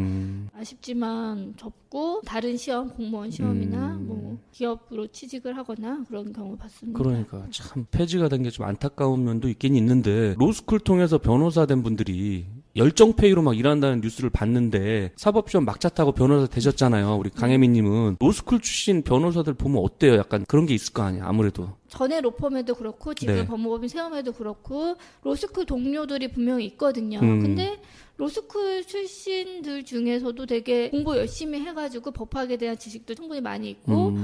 아쉽지만 접고 다른 시험, 공무원 시험이나 뭐 기업으로 취직을 하거나 그런 경우 봤습니다. 그러니까 참 폐지가 된 게 좀 안타까운 면도 있긴 있는데 로스쿨 통해서 변호사 된 분들이 열정페이로 막 일한다는 뉴스를 봤는데 사법시험 막차 타고 변호사 되셨잖아요. 우리 강혜민님은 로스쿨 출신 변호사들 보면 어때요? 약간 그런 게 있을 거 아니야. 아무래도. 전에 로펌에도 그렇고 지금 네. 법무법인 세움에도 그렇고 로스쿨 동료들이 분명히 있거든요. 근데 로스쿨 출신들 중에서도 되게 공부 열심히 해가지고 법학에 대한 지식도 충분히 많이 있고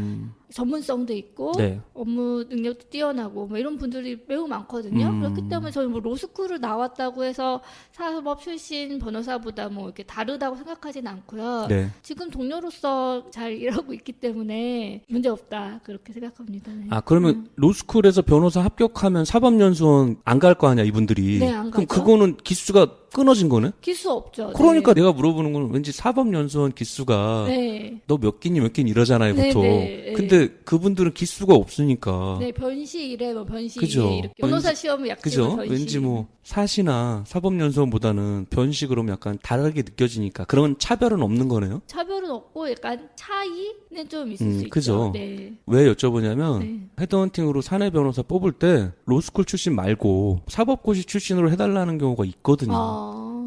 전문성도 있고 네. 업무 능력도 뛰어나고 뭐 이런 분들이 매우 많거든요. 그렇기 때문에 저는 뭐 로스쿨을 나왔다고 해서 사법 출신 변호사보다 뭐 이렇게 다르다고 생각하지는 않고요. 네. 지금 동료로서 잘 일하고 있기 때문에 문제 없다 그렇게 생각합니다. 네. 그러면 로스쿨에서 변호사 합격하면 사법연수원 안 갈 거 아니야, 이분들이. 네, 안 그럼 가죠. 그거는 기수가 끊어진 거네? 기수 없죠. 그러니까 네. 내가 물어보는 건 왠지 사법연수원 기수가 네. 너 몇 기니 몇 기니 이러잖아요, 네, 보통. 네, 네. 근데 그분들은 기수가 없으니까. 네, 변시 1회, 뭐 변시 그죠. 2회 이렇게 변호사 시험을 약지만 그죠? 변시. 왠지 뭐 사시나 사법연수원보다는 변시 그러면 약간 다르게 느껴지니까 그런 차별은 없는 거네요? 차별은 없고 약간 차이는 좀 있을 수 있죠. 그죠. 네. 왜 여쭤보냐면 네. 헤드헌팅으로 사내 변호사 뽑을 때 로스쿨 출신 말고 사법고시 출신으로 해달라는 경우가 있거든요.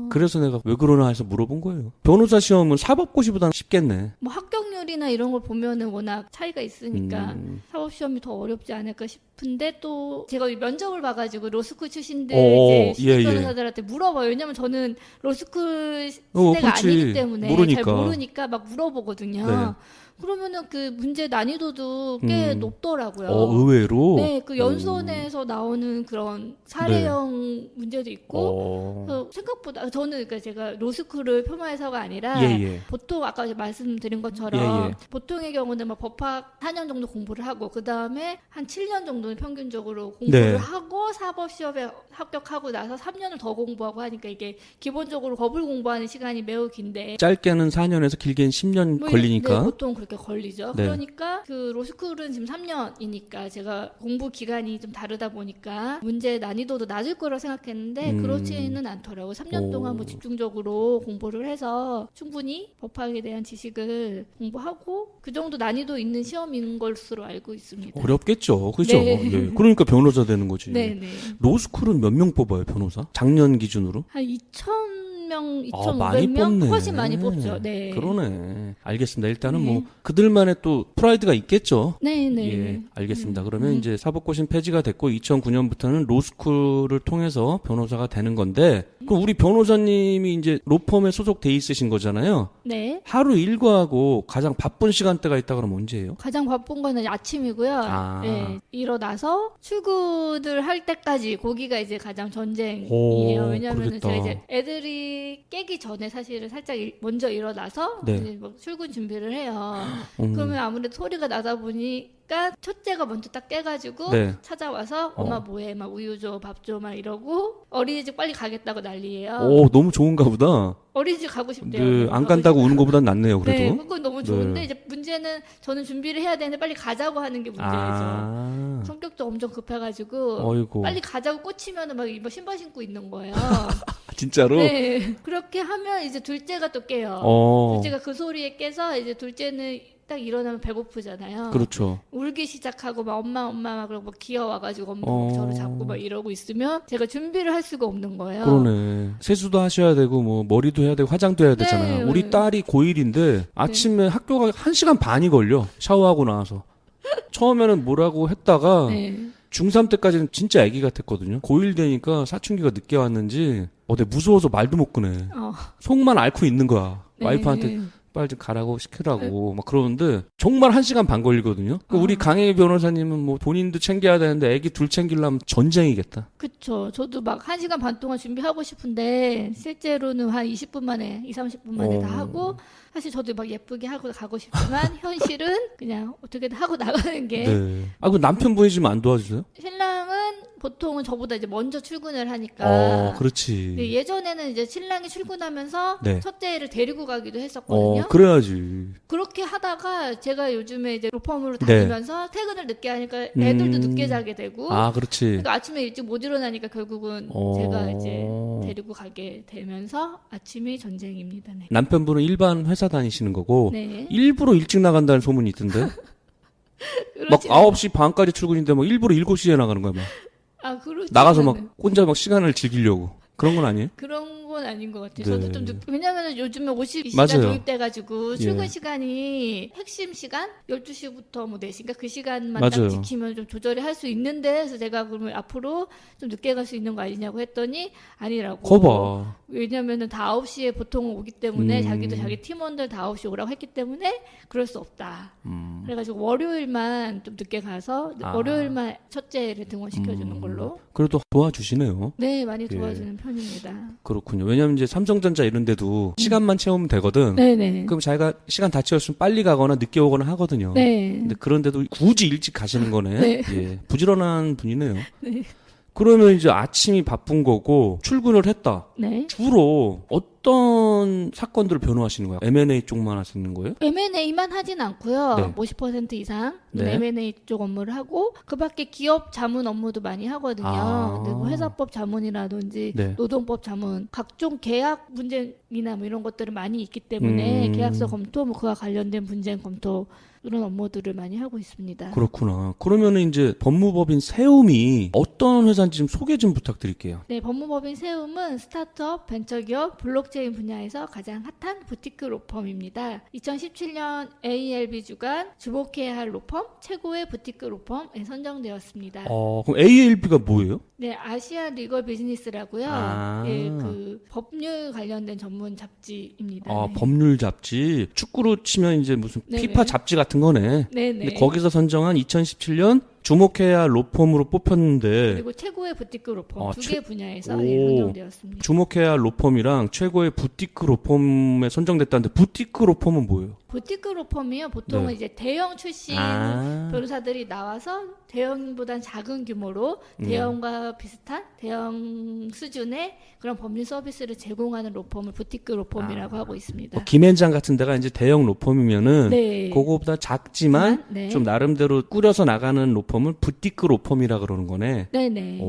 그래서 내가 왜 그러나 해서 물어본 거예요. 변호사 시험은 사법고시보다는 쉽겠네. 뭐 합격률이나 이런 걸 보면은 워낙 차이가 있으니까 사법 시험이 더 어렵지 않을까 싶은데 또 제가 면접을 봐가지고 로스쿨 출신들 이제 신입 변호사들한테 물어봐요. 왜냐면 저는 로스쿨 시대가 그렇지. 아니기 때문에 모르니까. 잘 모르니까 막 물어보거든요. 네. 그러면은 그 문제 난이도도 꽤 높더라고요. 의외로? 네, 그 연수원에서 나오는 그런 사례형 문제도 있고, 그래서 생각보다 저는 그러니까 제가 로스쿨을 폄하해서가 아니라 보통 아까 말씀드린 것처럼 보통의 경우는 막 법학 4년 정도 공부를 하고 그 다음에 한 7년 정도는 평균적으로 공부를 하고 사법 시험에 합격하고 나서 3년을 더 공부하고 하니까 이게 기본적으로 법을 공부하는 시간이 매우 긴데. 짧게는 4년에서 길게는 10년 걸리니까. 네, 보통 그렇게 걸리죠. 네. 그러니까 그 로스쿨은 지금 3년이니까 제가 공부 기간이 좀 다르다 보니까 문제 난이도도 낮을 거라고 생각했는데 그렇지는 않더라고요. 3년 동안 뭐 집중적으로 공부를 해서 충분히 법학에 대한 지식을 공부하고 그 정도 난이도 있는 시험인 것으로 알고 있습니다. 어렵겠죠. 그죠? 네. 예. 그러니까 변호사 되는 거지. 네네. 로스쿨은 몇 명 뽑아요, 변호사? 작년 기준으로? 한 2,000명 2,000명, 많이 2,500명 뽑네. 훨씬 많이 뽑죠. 네. 그러네. 알겠습니다. 일단은 네. 뭐 그들만의 또 프라이드가 있겠죠. 네, 네. 예, 알겠습니다. 그러면 이제 사법고시는 폐지가 됐고 2009년부터는 로스쿨을 통해서 변호사가 되는 건데 그럼 우리 변호사님이 이제 로펌에 소속돼 있으신 거잖아요. 네. 하루 일과하고 가장 바쁜 시간대가 있다 그러면 언제예요? 가장 바쁜 거는 아침이고요. 아. 네, 일어나서 출근을 할 때까지 거기가 이제 가장 전쟁이에요. 오, 왜냐하면 그러겠다. 제가 이제 애들이 깨기 전에 사실은 살짝 먼저 일어나서 네. 이제 뭐 출근 준비를 해요. 음. 그러면 아무래도 소리가 나다 보니까 첫째가 먼저 딱 깨가지고 네. 찾아와서 엄마 뭐해? 막 우유 줘, 밥 줘, 막 이러고 어린이집 빨리 가겠다고 난리예요. 오, 너무 좋은가 보다. 어린이집 가고 싶대요. 네, 안 간다고 우는 것보단 낫네요, 그래도. 네, 그건 너무 좋은데 네. 이제 문제는 저는 준비를 해야 되는데 빨리 가자고 하는 게 문제죠. 아, 성격도 엄청 급해가지고 어이고. 빨리 가자고 꽂히면은 막 이거 신발 신고 있는 거예요. 진짜로? 네, 그렇게 하면 이제 둘째가 또 깨요. 어, 둘째가 그 소리에 깨서 이제 둘째는 딱 일어나면 배고프잖아요. 그렇죠. 울기 시작하고 막 엄마 막 그러고 막 기어와가지고 엄마 어. 저를 잡고 막 이러고 있으면 제가 준비를 할 수가 없는 거예요. 그러네. 세수도 하셔야 되고, 뭐, 머리도 해야 되고, 화장도 해야 되잖아요. 네. 우리 딸이 고1인데, 아침에 학교가 1시간 반이 걸려. 샤워하고 나와서. 처음에는 뭐라고 했다가, 네. 중3 때까지는 진짜 애기 같았거든요. 고1 되니까 사춘기가 늦게 왔는지, 내가 무서워서 말도 못 꺼내. 속만 앓고 있는 거야. 네. 와이프한테 빨리 좀 가라고 시키라고 막 그러는데 정말 1시간 반 걸리거든요. 우리 강혜희 변호사님은 뭐 본인도 챙겨야 되는데 애기 둘 챙기려면 전쟁이겠다. 그쵸. 저도 막 1시간 반 동안 준비하고 싶은데 실제로는 한 20분 만에, 30분 만에 다 하고 사실 저도 막 예쁘게 하고 가고 싶지만 현실은 그냥 어떻게든 하고 나가는 게 네. 아, 그 남편분이 좀 안 도와주세요? 신랑은 보통은 저보다 이제 먼저 출근을 하니까 그렇지. 네, 예전에는 이제 신랑이 출근하면서 네. 첫째를 데리고 가기도 했었거든요. 그래야지. 그렇게 하다가 제가 요즘에 이제 로펌으로 네. 다니면서 퇴근을 늦게 하니까 애들도 늦게 자게 되고 아, 그렇지. 그러니까 아침에 일찍 못 일어나니까 결국은 제가 이제 어. 데리고 가게 되면서 아침이 전쟁입니다. 네. 남편분은 일반 회사 다니시는 거고 네. 일부러 일찍 나간다는 소문이 있던데. 막 그렇지 9시 반까지 출근인데 막 일부러 7시에 나가는 거야, 막. 그렇지 나가서 막 않아요. 혼자 막 시간을 즐기려고. 그런 건 아니에요? 그런 건 아닌 것 같아요. 네. 저도 좀 왜냐면은 요즘에 52시간 맞아요. 도입돼가지고 출근 예. 시간이 핵심 시간 12시부터 뭐 4시인가 그 시간만 맞아요. 딱 지키면 좀 조절이 할 수 있는데 그래서 제가 그러면 앞으로 좀 늦게 갈 수 있는 거 아니냐고 했더니 아니라고. 거봐. 왜냐면은 다 9시에 보통 오기 때문에 음. 자기도 자기 팀원들 다 9시에 오라고 했기 때문에 그럴 수 없다. 음. 그래가지고 월요일만 좀 늦게 가서 아. 월요일만 첫째를 등원시켜주는 걸로. 그래도 도와주시네요. 네, 많이 예. 도와주는 편입니다. 그렇군요. 왜냐면 이제 삼성전자 이런 데도 시간만 채우면 되거든. 네네. 그럼 자기가 시간 다 채웠으면 빨리 가거나 늦게 오거나 하거든요. 네. 근데 그런데도 굳이 일찍 가시는 거네. 네. 예. 부지런한 분이네요. 네. 그러면 이제 아침이 바쁜 거고 출근을 했다. 네. 주로 어떤 사건들을 변호하시는 거예요? M&A 쪽만 하시는 거예요? M&A만 하진 않고요. 네. 50% 이상 네. M&A 쪽 업무를 하고 그밖에 기업 자문 업무도 많이 하거든요. 아. 근데 뭐 회사법 자문이라든지 네. 노동법 자문, 각종 계약 분쟁이나 뭐 이런 것들은 많이 있기 때문에 계약서 검토, 뭐 그와 관련된 분쟁 검토 이런 업무들을 많이 하고 있습니다. 그렇구나. 그러면은 이제 법무법인 세움이 어떤 회사인지 좀 소개 좀 부탁드릴게요. 네, 법무법인 세움은 스타트업, 벤처기업, 블록체인 분야에서 가장 핫한 부티크 로펌입니다. 2017년 ALB 주간 주목해야 할 로펌, 최고의 부티크 로펌에 선정되었습니다. 그럼 ALB가 뭐예요? 네, 아시안 리걸 비즈니스라고요. 아. 예, 그 법률 관련된 전문 잡지입니다. 네. 법률 잡지. 축구로 치면 이제 무슨 네네. 피파 잡지 같은 거네. 네네. 근데 거기서 선정한 2017년 주목해야 할 로펌으로 뽑혔는데 그리고 최고의 부티크 로펌 두 최- 개 분야에서 오. 예, 선정되었습니다. 주목해야 할 로펌이랑 최고의 부티크 로펌에 선정됐다는데 부티크 로펌은 뭐예요? 부티크 로펌이요. 보통은 네. 이제 대형 출신 변호사들이 나와서 대형보단 작은 규모로 대형과 비슷한 대형 수준의 그런 법률 서비스를 제공하는 로펌을 부티크 로펌이라고 하고 있습니다. 김앤장 같은 데가 이제 대형 로펌이면은 네. 그거보다 작지만 네. 좀 나름대로 꾸려서 나가는 로펌을 부티크 로펌이라 그러는 거네. 네네.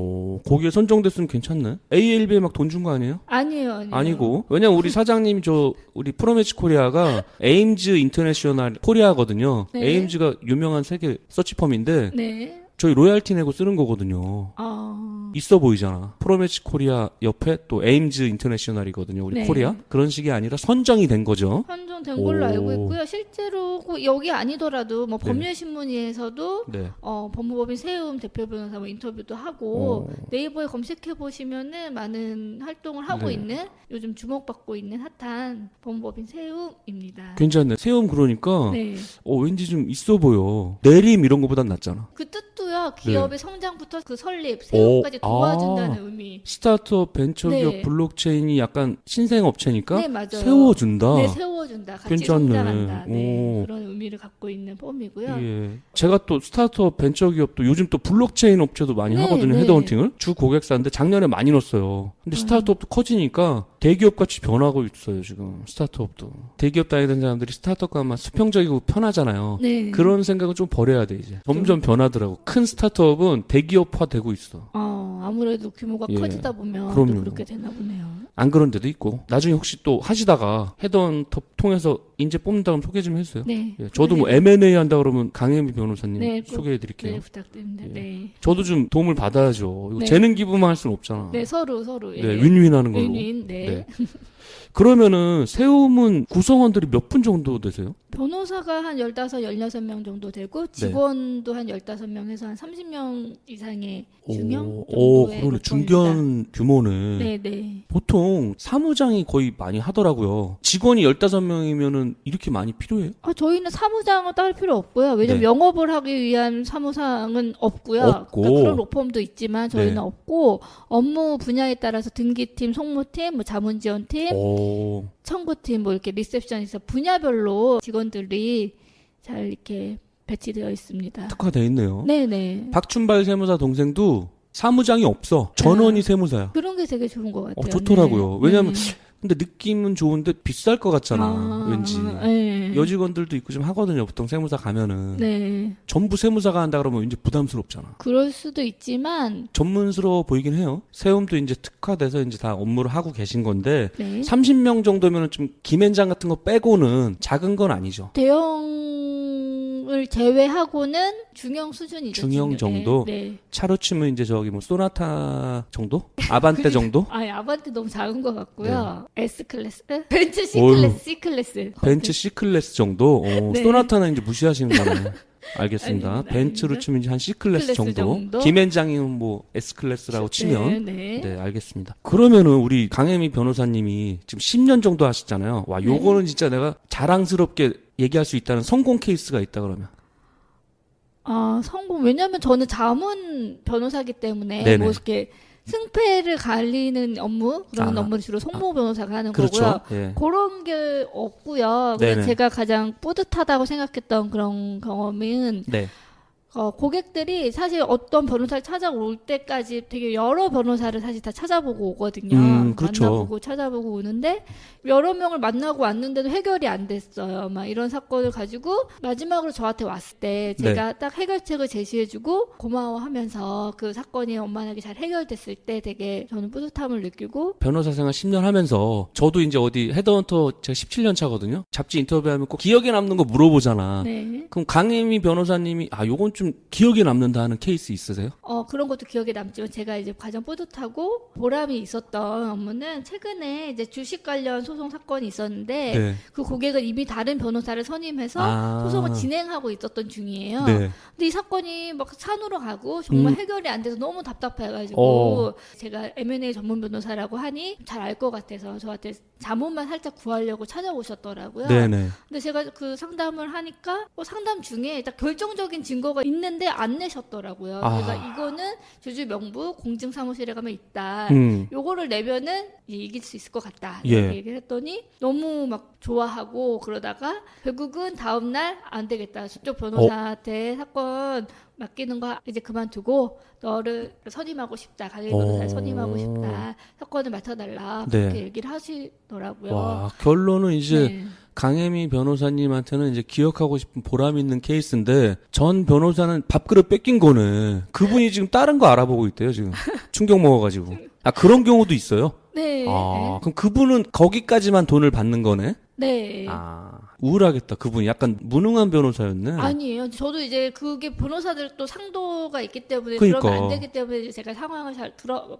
거기에 선정됐으면 괜찮네. ALB에 막 돈 준 거 아니에요? 아니에요. 아니고. 왜냐면 우리 사장님 우리 프로매치 코리아가 에임즈 인터내셔널 코리아거든요. 네. 에임즈가 유명한 세계 서치펌인데 네. 저희 로얄티 내고 쓰는 거거든요. 있어 보이잖아. 프로매치 코리아 옆에 또 에임즈 인터내셔널이거든요. 우리 네. 코리아. 그런 식이 아니라 선정이 된 거죠. 선정된 걸로 오. 알고 있고요. 실제로 꼭 여기 아니더라도 뭐 네. 법률신문위에서도 네. 법무법인 세움 대표 변호사 뭐 인터뷰도 하고 어. 네이버에 검색해 보시면은 많은 활동을 하고 네. 있는 요즘 주목받고 있는 핫한 법무법인 세움입니다. 괜찮네. 세움 그러니까 네. 왠지 좀 있어 보여. 내림 이런 거보단 낫잖아. 그 뜻도요. 기업의 성장부터 그 설립, 세움까지 오. 도와준다는 아. 의미. 스타트업 벤처기업 네. 블록체인이 약간 신생 업체니까 네, 맞아요. 세워준다. 네, 세워준다. 같이 괜찮네. 성장한다. 네, 오. 그런 의미를 갖고 있는 펌이고요. 예. 제가 또 스타트업 벤처기업도 요즘 또 블록체인 업체도 많이 네, 하거든요. 네. 헤드헌팅을. 주 고객사인데 작년에 많이 넣었어요. 근데 스타트업도 커지니까 대기업 같이 변하고 있어요, 지금. 스타트업도. 대기업 다니는 사람들이 스타트업 가면 수평적이고 편하잖아요. 네. 그런 생각은 좀 버려야 돼, 이제. 점점 변하더라고. 큰 스타트업은 대기업화 되고 있어. 아무래도 규모가 예. 커지다 보면 그럼요. 또 그렇게 되나 보네요. 안 그런 데도 있고. 나중에 혹시 또 하시다가 헤드헌터 통해서 인재 뽑는다면 소개 좀 해주세요. 네. 예, 저도 뭐 네. M&A 한다 그러면 강혜미 변호사님 네, 꼭- 소개해 드릴게요. 네, 부탁드립니다. 예. 네. 저도 좀 도움을 받아야죠. 이거 네. 재능 기부만 할 수는 없잖아. 네, 서로. 예. 네, 윈윈 하는 걸로. 윈윈, 네. 네. 그러면은 세움은 구성원들이 몇 분 정도 되세요? 변호사가 한 15, 16명 정도 되고 직원도 한 15명 해서 한 30명 이상의 중형 정도의 그러네. 로펌입니다. 중견 규모는. 네, 네. 보통 사무장이 거의 많이 하더라고요. 직원이 15명이면은 이렇게 많이 필요해요? 저희는 사무장은 따로 필요 없고요. 왜냐면 네. 영업을 하기 위한 사무장은 없고요. 없고. 그러니까 그런 로펌도 있지만 저희는 네. 없고 업무 분야에 따라서 등기팀, 송무팀, 뭐 자문지원팀, 오. 청구팀, 뭐 이렇게 리셉션에서 분야별로 직원들이 잘 이렇게 배치되어 있습니다. 특화돼 있네요. 네네. 박춘발 세무사 동생도 사무장이 없어. 전원이 세무사야. 그런 게 되게 좋은 것 같아요. 좋더라고요. 네. 왜냐면 네. 근데 느낌은 좋은데 비쌀 것 같잖아. 왠지. 네. 여직원들도 있고 좀 하거든요. 보통 세무사 가면은. 네. 전부 세무사가 한다 그러면 이제 부담스럽잖아. 그럴 수도 있지만, 전문스러워 보이긴 해요. 세움도 이제 특화돼서 이제 다 업무를 하고 계신 건데 네. 30명 정도면은 좀 김앤장 같은 거 빼고는 작은 건 아니죠. 대형을 제외하고는 중형 수준이죠. 중형 정도? 네. 차로 치면 이제 저기 뭐 소나타 정도? 아반떼 정도? 아반떼 너무 작은 것 같고요. 네. S 클래스? 벤츠 C 어휴. 클래스, C 클래스. 벤츠 C 클래스 정도? 네. 소나타는 이제 무시하시는 거네. 알겠습니다. 아닙니다, 벤츠로 아닙니다. 치면 이제 한 C 클래스 클래스 정도. 정도. 김앤장이면 뭐 S 클래스라고 치면. 네. 네, 알겠습니다. 그러면은 우리 강혜미 변호사님이 지금 10년 정도 하셨잖아요. 와, 요거는 진짜 내가 자랑스럽게 얘기할 수 있다는 성공 케이스가 있다 그러면. 성공. 왜냐면 저는 자문 변호사기 때문에 네네. 뭐 이렇게 승패를 갈리는 업무 그런 아. 업무를 주로 송모 변호사가 하는 그렇죠. 거고요. 예. 그런 게 없고요. 네네. 그래서 제가 가장 뿌듯하다고 생각했던 그런 경험은 네. 고객들이 사실 어떤 변호사를 찾아올 때까지 되게 여러 변호사를 사실 다 찾아보고 오거든요. 그렇죠. 만나보고 찾아보고 오는데 여러 명을 만나고 왔는데도 해결이 안 됐어요. 막 이런 사건을 가지고 마지막으로 저한테 왔을 때 제가 네. 딱 해결책을 제시해주고 고마워하면서 그 사건이 원만하게 잘 해결됐을 때 되게 저는 뿌듯함을 느끼고 변호사 생활 10년 하면서 저도 이제 어디 헤드헌터 제가 17년 차거든요. 잡지 인터뷰하면 꼭 기억에 남는 거 물어보잖아. 네. 그럼 강혜미 변호사님이 요건 좀 기억에 남는다 하는 케이스 있으세요? 그런 것도 기억에 남지만 제가 이제 가장 뿌듯하고 보람이 있었던 업무는 최근에 이제 주식 관련 소송 사건이 있었는데 네. 그 고객은 이미 다른 변호사를 선임해서 소송을 진행하고 있었던 중이에요. 네. 근데 이 사건이 막 산으로 가고 정말 해결이 안 돼서 너무 답답해가지고 제가 M&A 전문 변호사라고 하니 잘 알 것 같아서 저한테 자문만 살짝 구하려고 찾아오셨더라고요. 네네. 근데 제가 그 상담을 하니까 상담 중에 딱 결정적인 증거가 있는데 안 내셨더라고요. 그래서 이거는 주주 명부 공증사무실에 가면 있다. 요거를 내면은 이길 수 있을 것 같다. 이렇게 예. 얘기를 했더니 너무 막 좋아하고 그러다가 결국은 다음날 안 되겠다. 저쪽 변호사한테 사건 맡기는 거 이제 그만두고 너를 선임하고 싶다. 강혜미 변호사를 선임하고 싶다. 사건을 맡아달라. 네. 그렇게 얘기를 하시더라고요. 와, 결론은 이제 네. 강혜미 변호사님한테는 이제 기억하고 싶은 보람 있는 케이스인데 전 변호사는 밥그릇 뺏긴 거네. 그분이 지금 다른 거 알아보고 있대요, 지금. 충격 먹어가지고. 그런 경우도 있어요. 네. 그럼 그분은 거기까지만 돈을 받는 거네? 네. 우울하겠다. 그분이 약간 무능한 변호사였네. 아니에요. 저도 이제 그게 변호사들 또 상도가 있기 때문에 그러니까. 그러면 안 되기 때문에 이제 제가 상황을 잘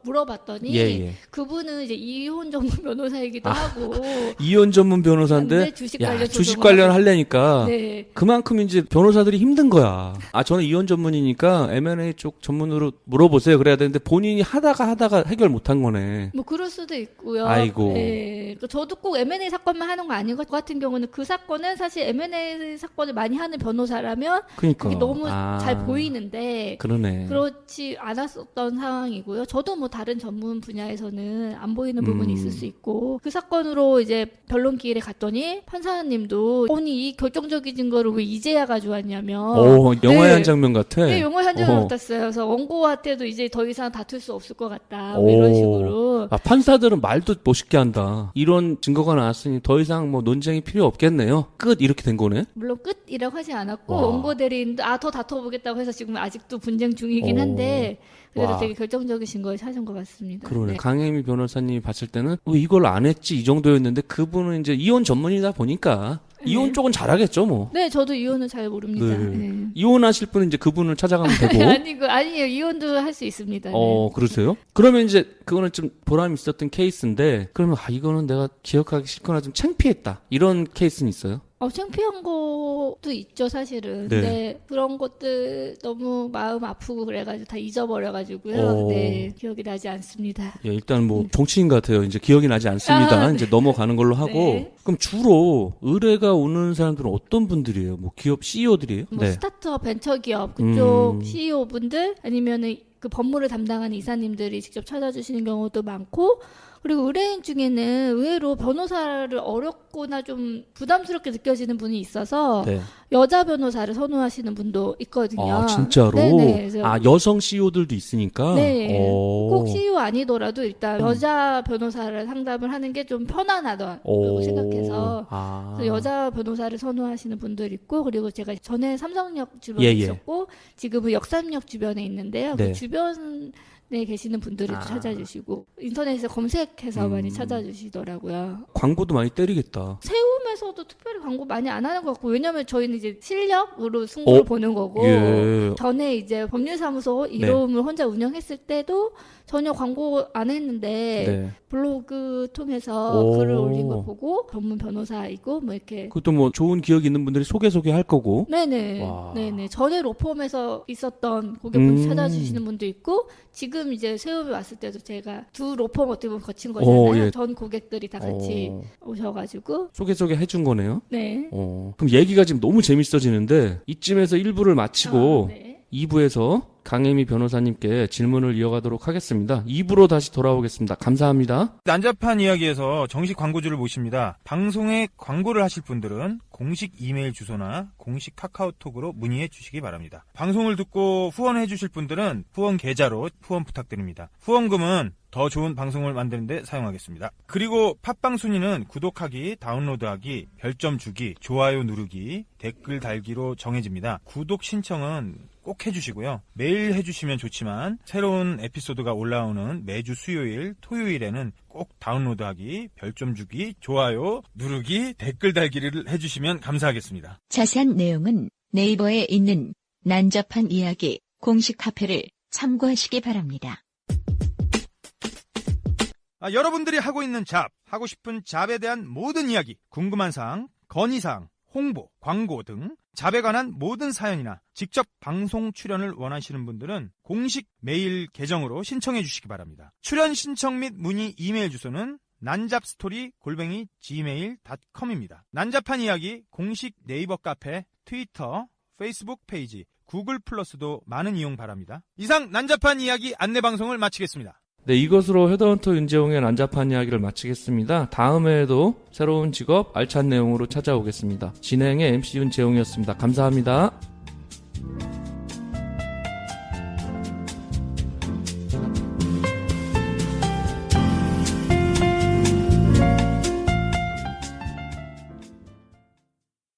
물어봤더니 예. 그분은 이제 이혼 전문 변호사이기도 하고 이혼 전문 변호사인데 근데 주식 관련 주식 관련 하려니까 네. 그만큼 이제 변호사들이 힘든 거야. 저는 이혼 전문이니까 M&A 쪽 전문으로 물어보세요. 그래야 되는데 본인이 하다가 해결 못한 거네. 뭐 그럴 수도 있고요. 아이고. 네. 저도 꼭 M&A 사건만 하는 거 아닌 것 같은 경우는 그 사건은 사실 M&A 사건을 많이 하는 변호사라면 그러니까. 그게 너무 잘 보이는데 그러네. 그렇지 않았었던 상황이고요. 저도 뭐 다른 전문 분야에서는 안 보이는 부분이 있을 수 있고 그 사건으로 이제 변론 기일에 갔더니 판사님도 아니 이 결정적인 증거를 왜 이제야 가져왔냐면 영화의 네. 한 장면 같아. 네, 영화의 한 장면 같았어요. 그래서 원고한테도 이제 더 이상 다툴 수 없을 것 같다. 뭐 이런 식으로. 판사들은 말도 멋있게 한다. 이런 증거가 나왔으니 더 이상 뭐 논쟁이 필요 없겠네요. 끝 이렇게 된 거네. 물론 끝이라고 하지 않았고 와. 원고 대리인도 더 다퉈보겠다고 해서 지금 아직도 분쟁 중이긴 한데 그래도 와. 되게 결정적인 증거를 찾은 것 같습니다. 그러네. 네. 강혜미 변호사님이 봤을 때는 왜 이걸 안 했지 이 정도였는데 그분은 이제 이혼 전문이다 보니까 이혼 쪽은 잘하겠죠 뭐. 네, 저도 이혼은 잘 모릅니다. 네. 네. 이혼하실 분은 이제 그분을 찾아가면 되고. 아니에요. 이혼도 할 수 있습니다. 네. 그러세요? 그러면 이제 그거는 좀 보람이 있었던 케이스인데 그러면 이거는 내가 기억하기 싫거나 좀 창피했다. 이런 케이스는 있어요? 창피한 것도 있죠, 사실은. 네. 근데 그런 것들 너무 마음 아프고 그래가지고 다 잊어버려가지고요. 네, 기억이 나지 않습니다. 예, 일단 뭐 정치인 같아요. 이제 기억이 나지 않습니다. 네. 이제 넘어가는 걸로 하고. 네. 그럼 주로 의뢰가 오는 사람들은 어떤 분들이에요? 뭐 기업 CEO들이에요? 뭐 스타트업, 벤처기업 그쪽 CEO분들 아니면은 그 법무를 담당하는 이사님들이 직접 찾아주시는 경우도 많고 그리고 의뢰인 중에는 의외로 변호사를 어렵거나 좀 부담스럽게 느껴지는 분이 있어서 네. 여자 변호사를 선호하시는 분도 있거든요. 진짜로? 네네. 그래서 여성 CEO들도 있으니까? 네. 꼭 CEO 아니더라도 일단 여자 변호사를 상담을 하는 게 좀 편안하다고 생각해서 그래서 여자 변호사를 선호하시는 분들 있고 그리고 제가 전에 삼성역 주변에 있었고 지금은 역삼역 주변에 있는데요. 네. 그 주변에 계시는 분들이 찾아주시고 인터넷에서 검색해서 많이 찾아주시더라고요. 광고도 많이 때리겠다. 세움에서도 특별히 광고 많이 안 하는 것 같고 왜냐면 저희는 이제 실력으로 승부를 보는 거고 예. 전에 이제 법률사무소 이로움을 혼자 운영했을 때도 전혀 광고 안 했는데 블로그 통해서 글을 올린 걸 보고 전문 변호사이고 뭐 이렇게 그것도 뭐 좋은 기억이 있는 분들이 소개할 거고. 네네. 전에 로펌에서 있었던 고객분들 찾아주시는 분도 있고 지금 이제 세움에 왔을 때도 제가 두 로펌 어떻게 보면 거친 거잖아요. 전 고객들이 다 같이 오셔가지고 소개 해준 거네요. 네. 그럼 얘기가 지금 너무 재밌어지는데 이쯤에서 1부를 마치고 2부에서 강혜미 변호사님께 질문을 이어가도록 하겠습니다. 2부로 다시 돌아오겠습니다. 감사합니다. 난잡한 이야기에서 정식 광고주를 모십니다. 방송에 광고를 하실 분들은 공식 이메일 주소나 공식 카카오톡으로 문의해 주시기 바랍니다. 방송을 듣고 후원해 주실 분들은 후원 계좌로 후원 부탁드립니다. 후원금은 더 좋은 방송을 만드는 데 사용하겠습니다. 그리고 팟빵 순위는 구독하기, 다운로드하기, 별점 주기, 좋아요 누르기, 댓글 달기로 정해집니다. 구독 신청은 꼭 해주시고요. 매일 해주시면 좋지만 새로운 에피소드가 올라오는 매주 수요일, 토요일에는 꼭 다운로드하기, 별점 주기, 좋아요 누르기, 댓글 달기를 해주시면 감사하겠습니다. 자세한 내용은 네이버에 있는 난잡한 이야기 공식 카페를 참고하시기 바랍니다. 여러분들이 하고 있는 하고 싶은 잡에 대한 모든 이야기, 궁금한 사항, 건의사항, 홍보, 광고 등 잡에 관한 모든 사연이나 직접 방송 출연을 원하시는 분들은 공식 메일 계정으로 신청해 주시기 바랍니다. 출연 신청 및 문의 이메일 주소는 난잡스토리@gmail.com입니다. 난잡한 이야기 공식 네이버 카페, 트위터, 페이스북 페이지, 구글 플러스도 많은 이용 바랍니다. 이상 난잡한 이야기 안내방송을 마치겠습니다. 네, 이것으로 헤드헌터 윤재홍의 난잡한 이야기를 마치겠습니다. 다음에도 새로운 직업 알찬 내용으로 찾아오겠습니다. 진행의 MC 윤재홍이었습니다. 감사합니다.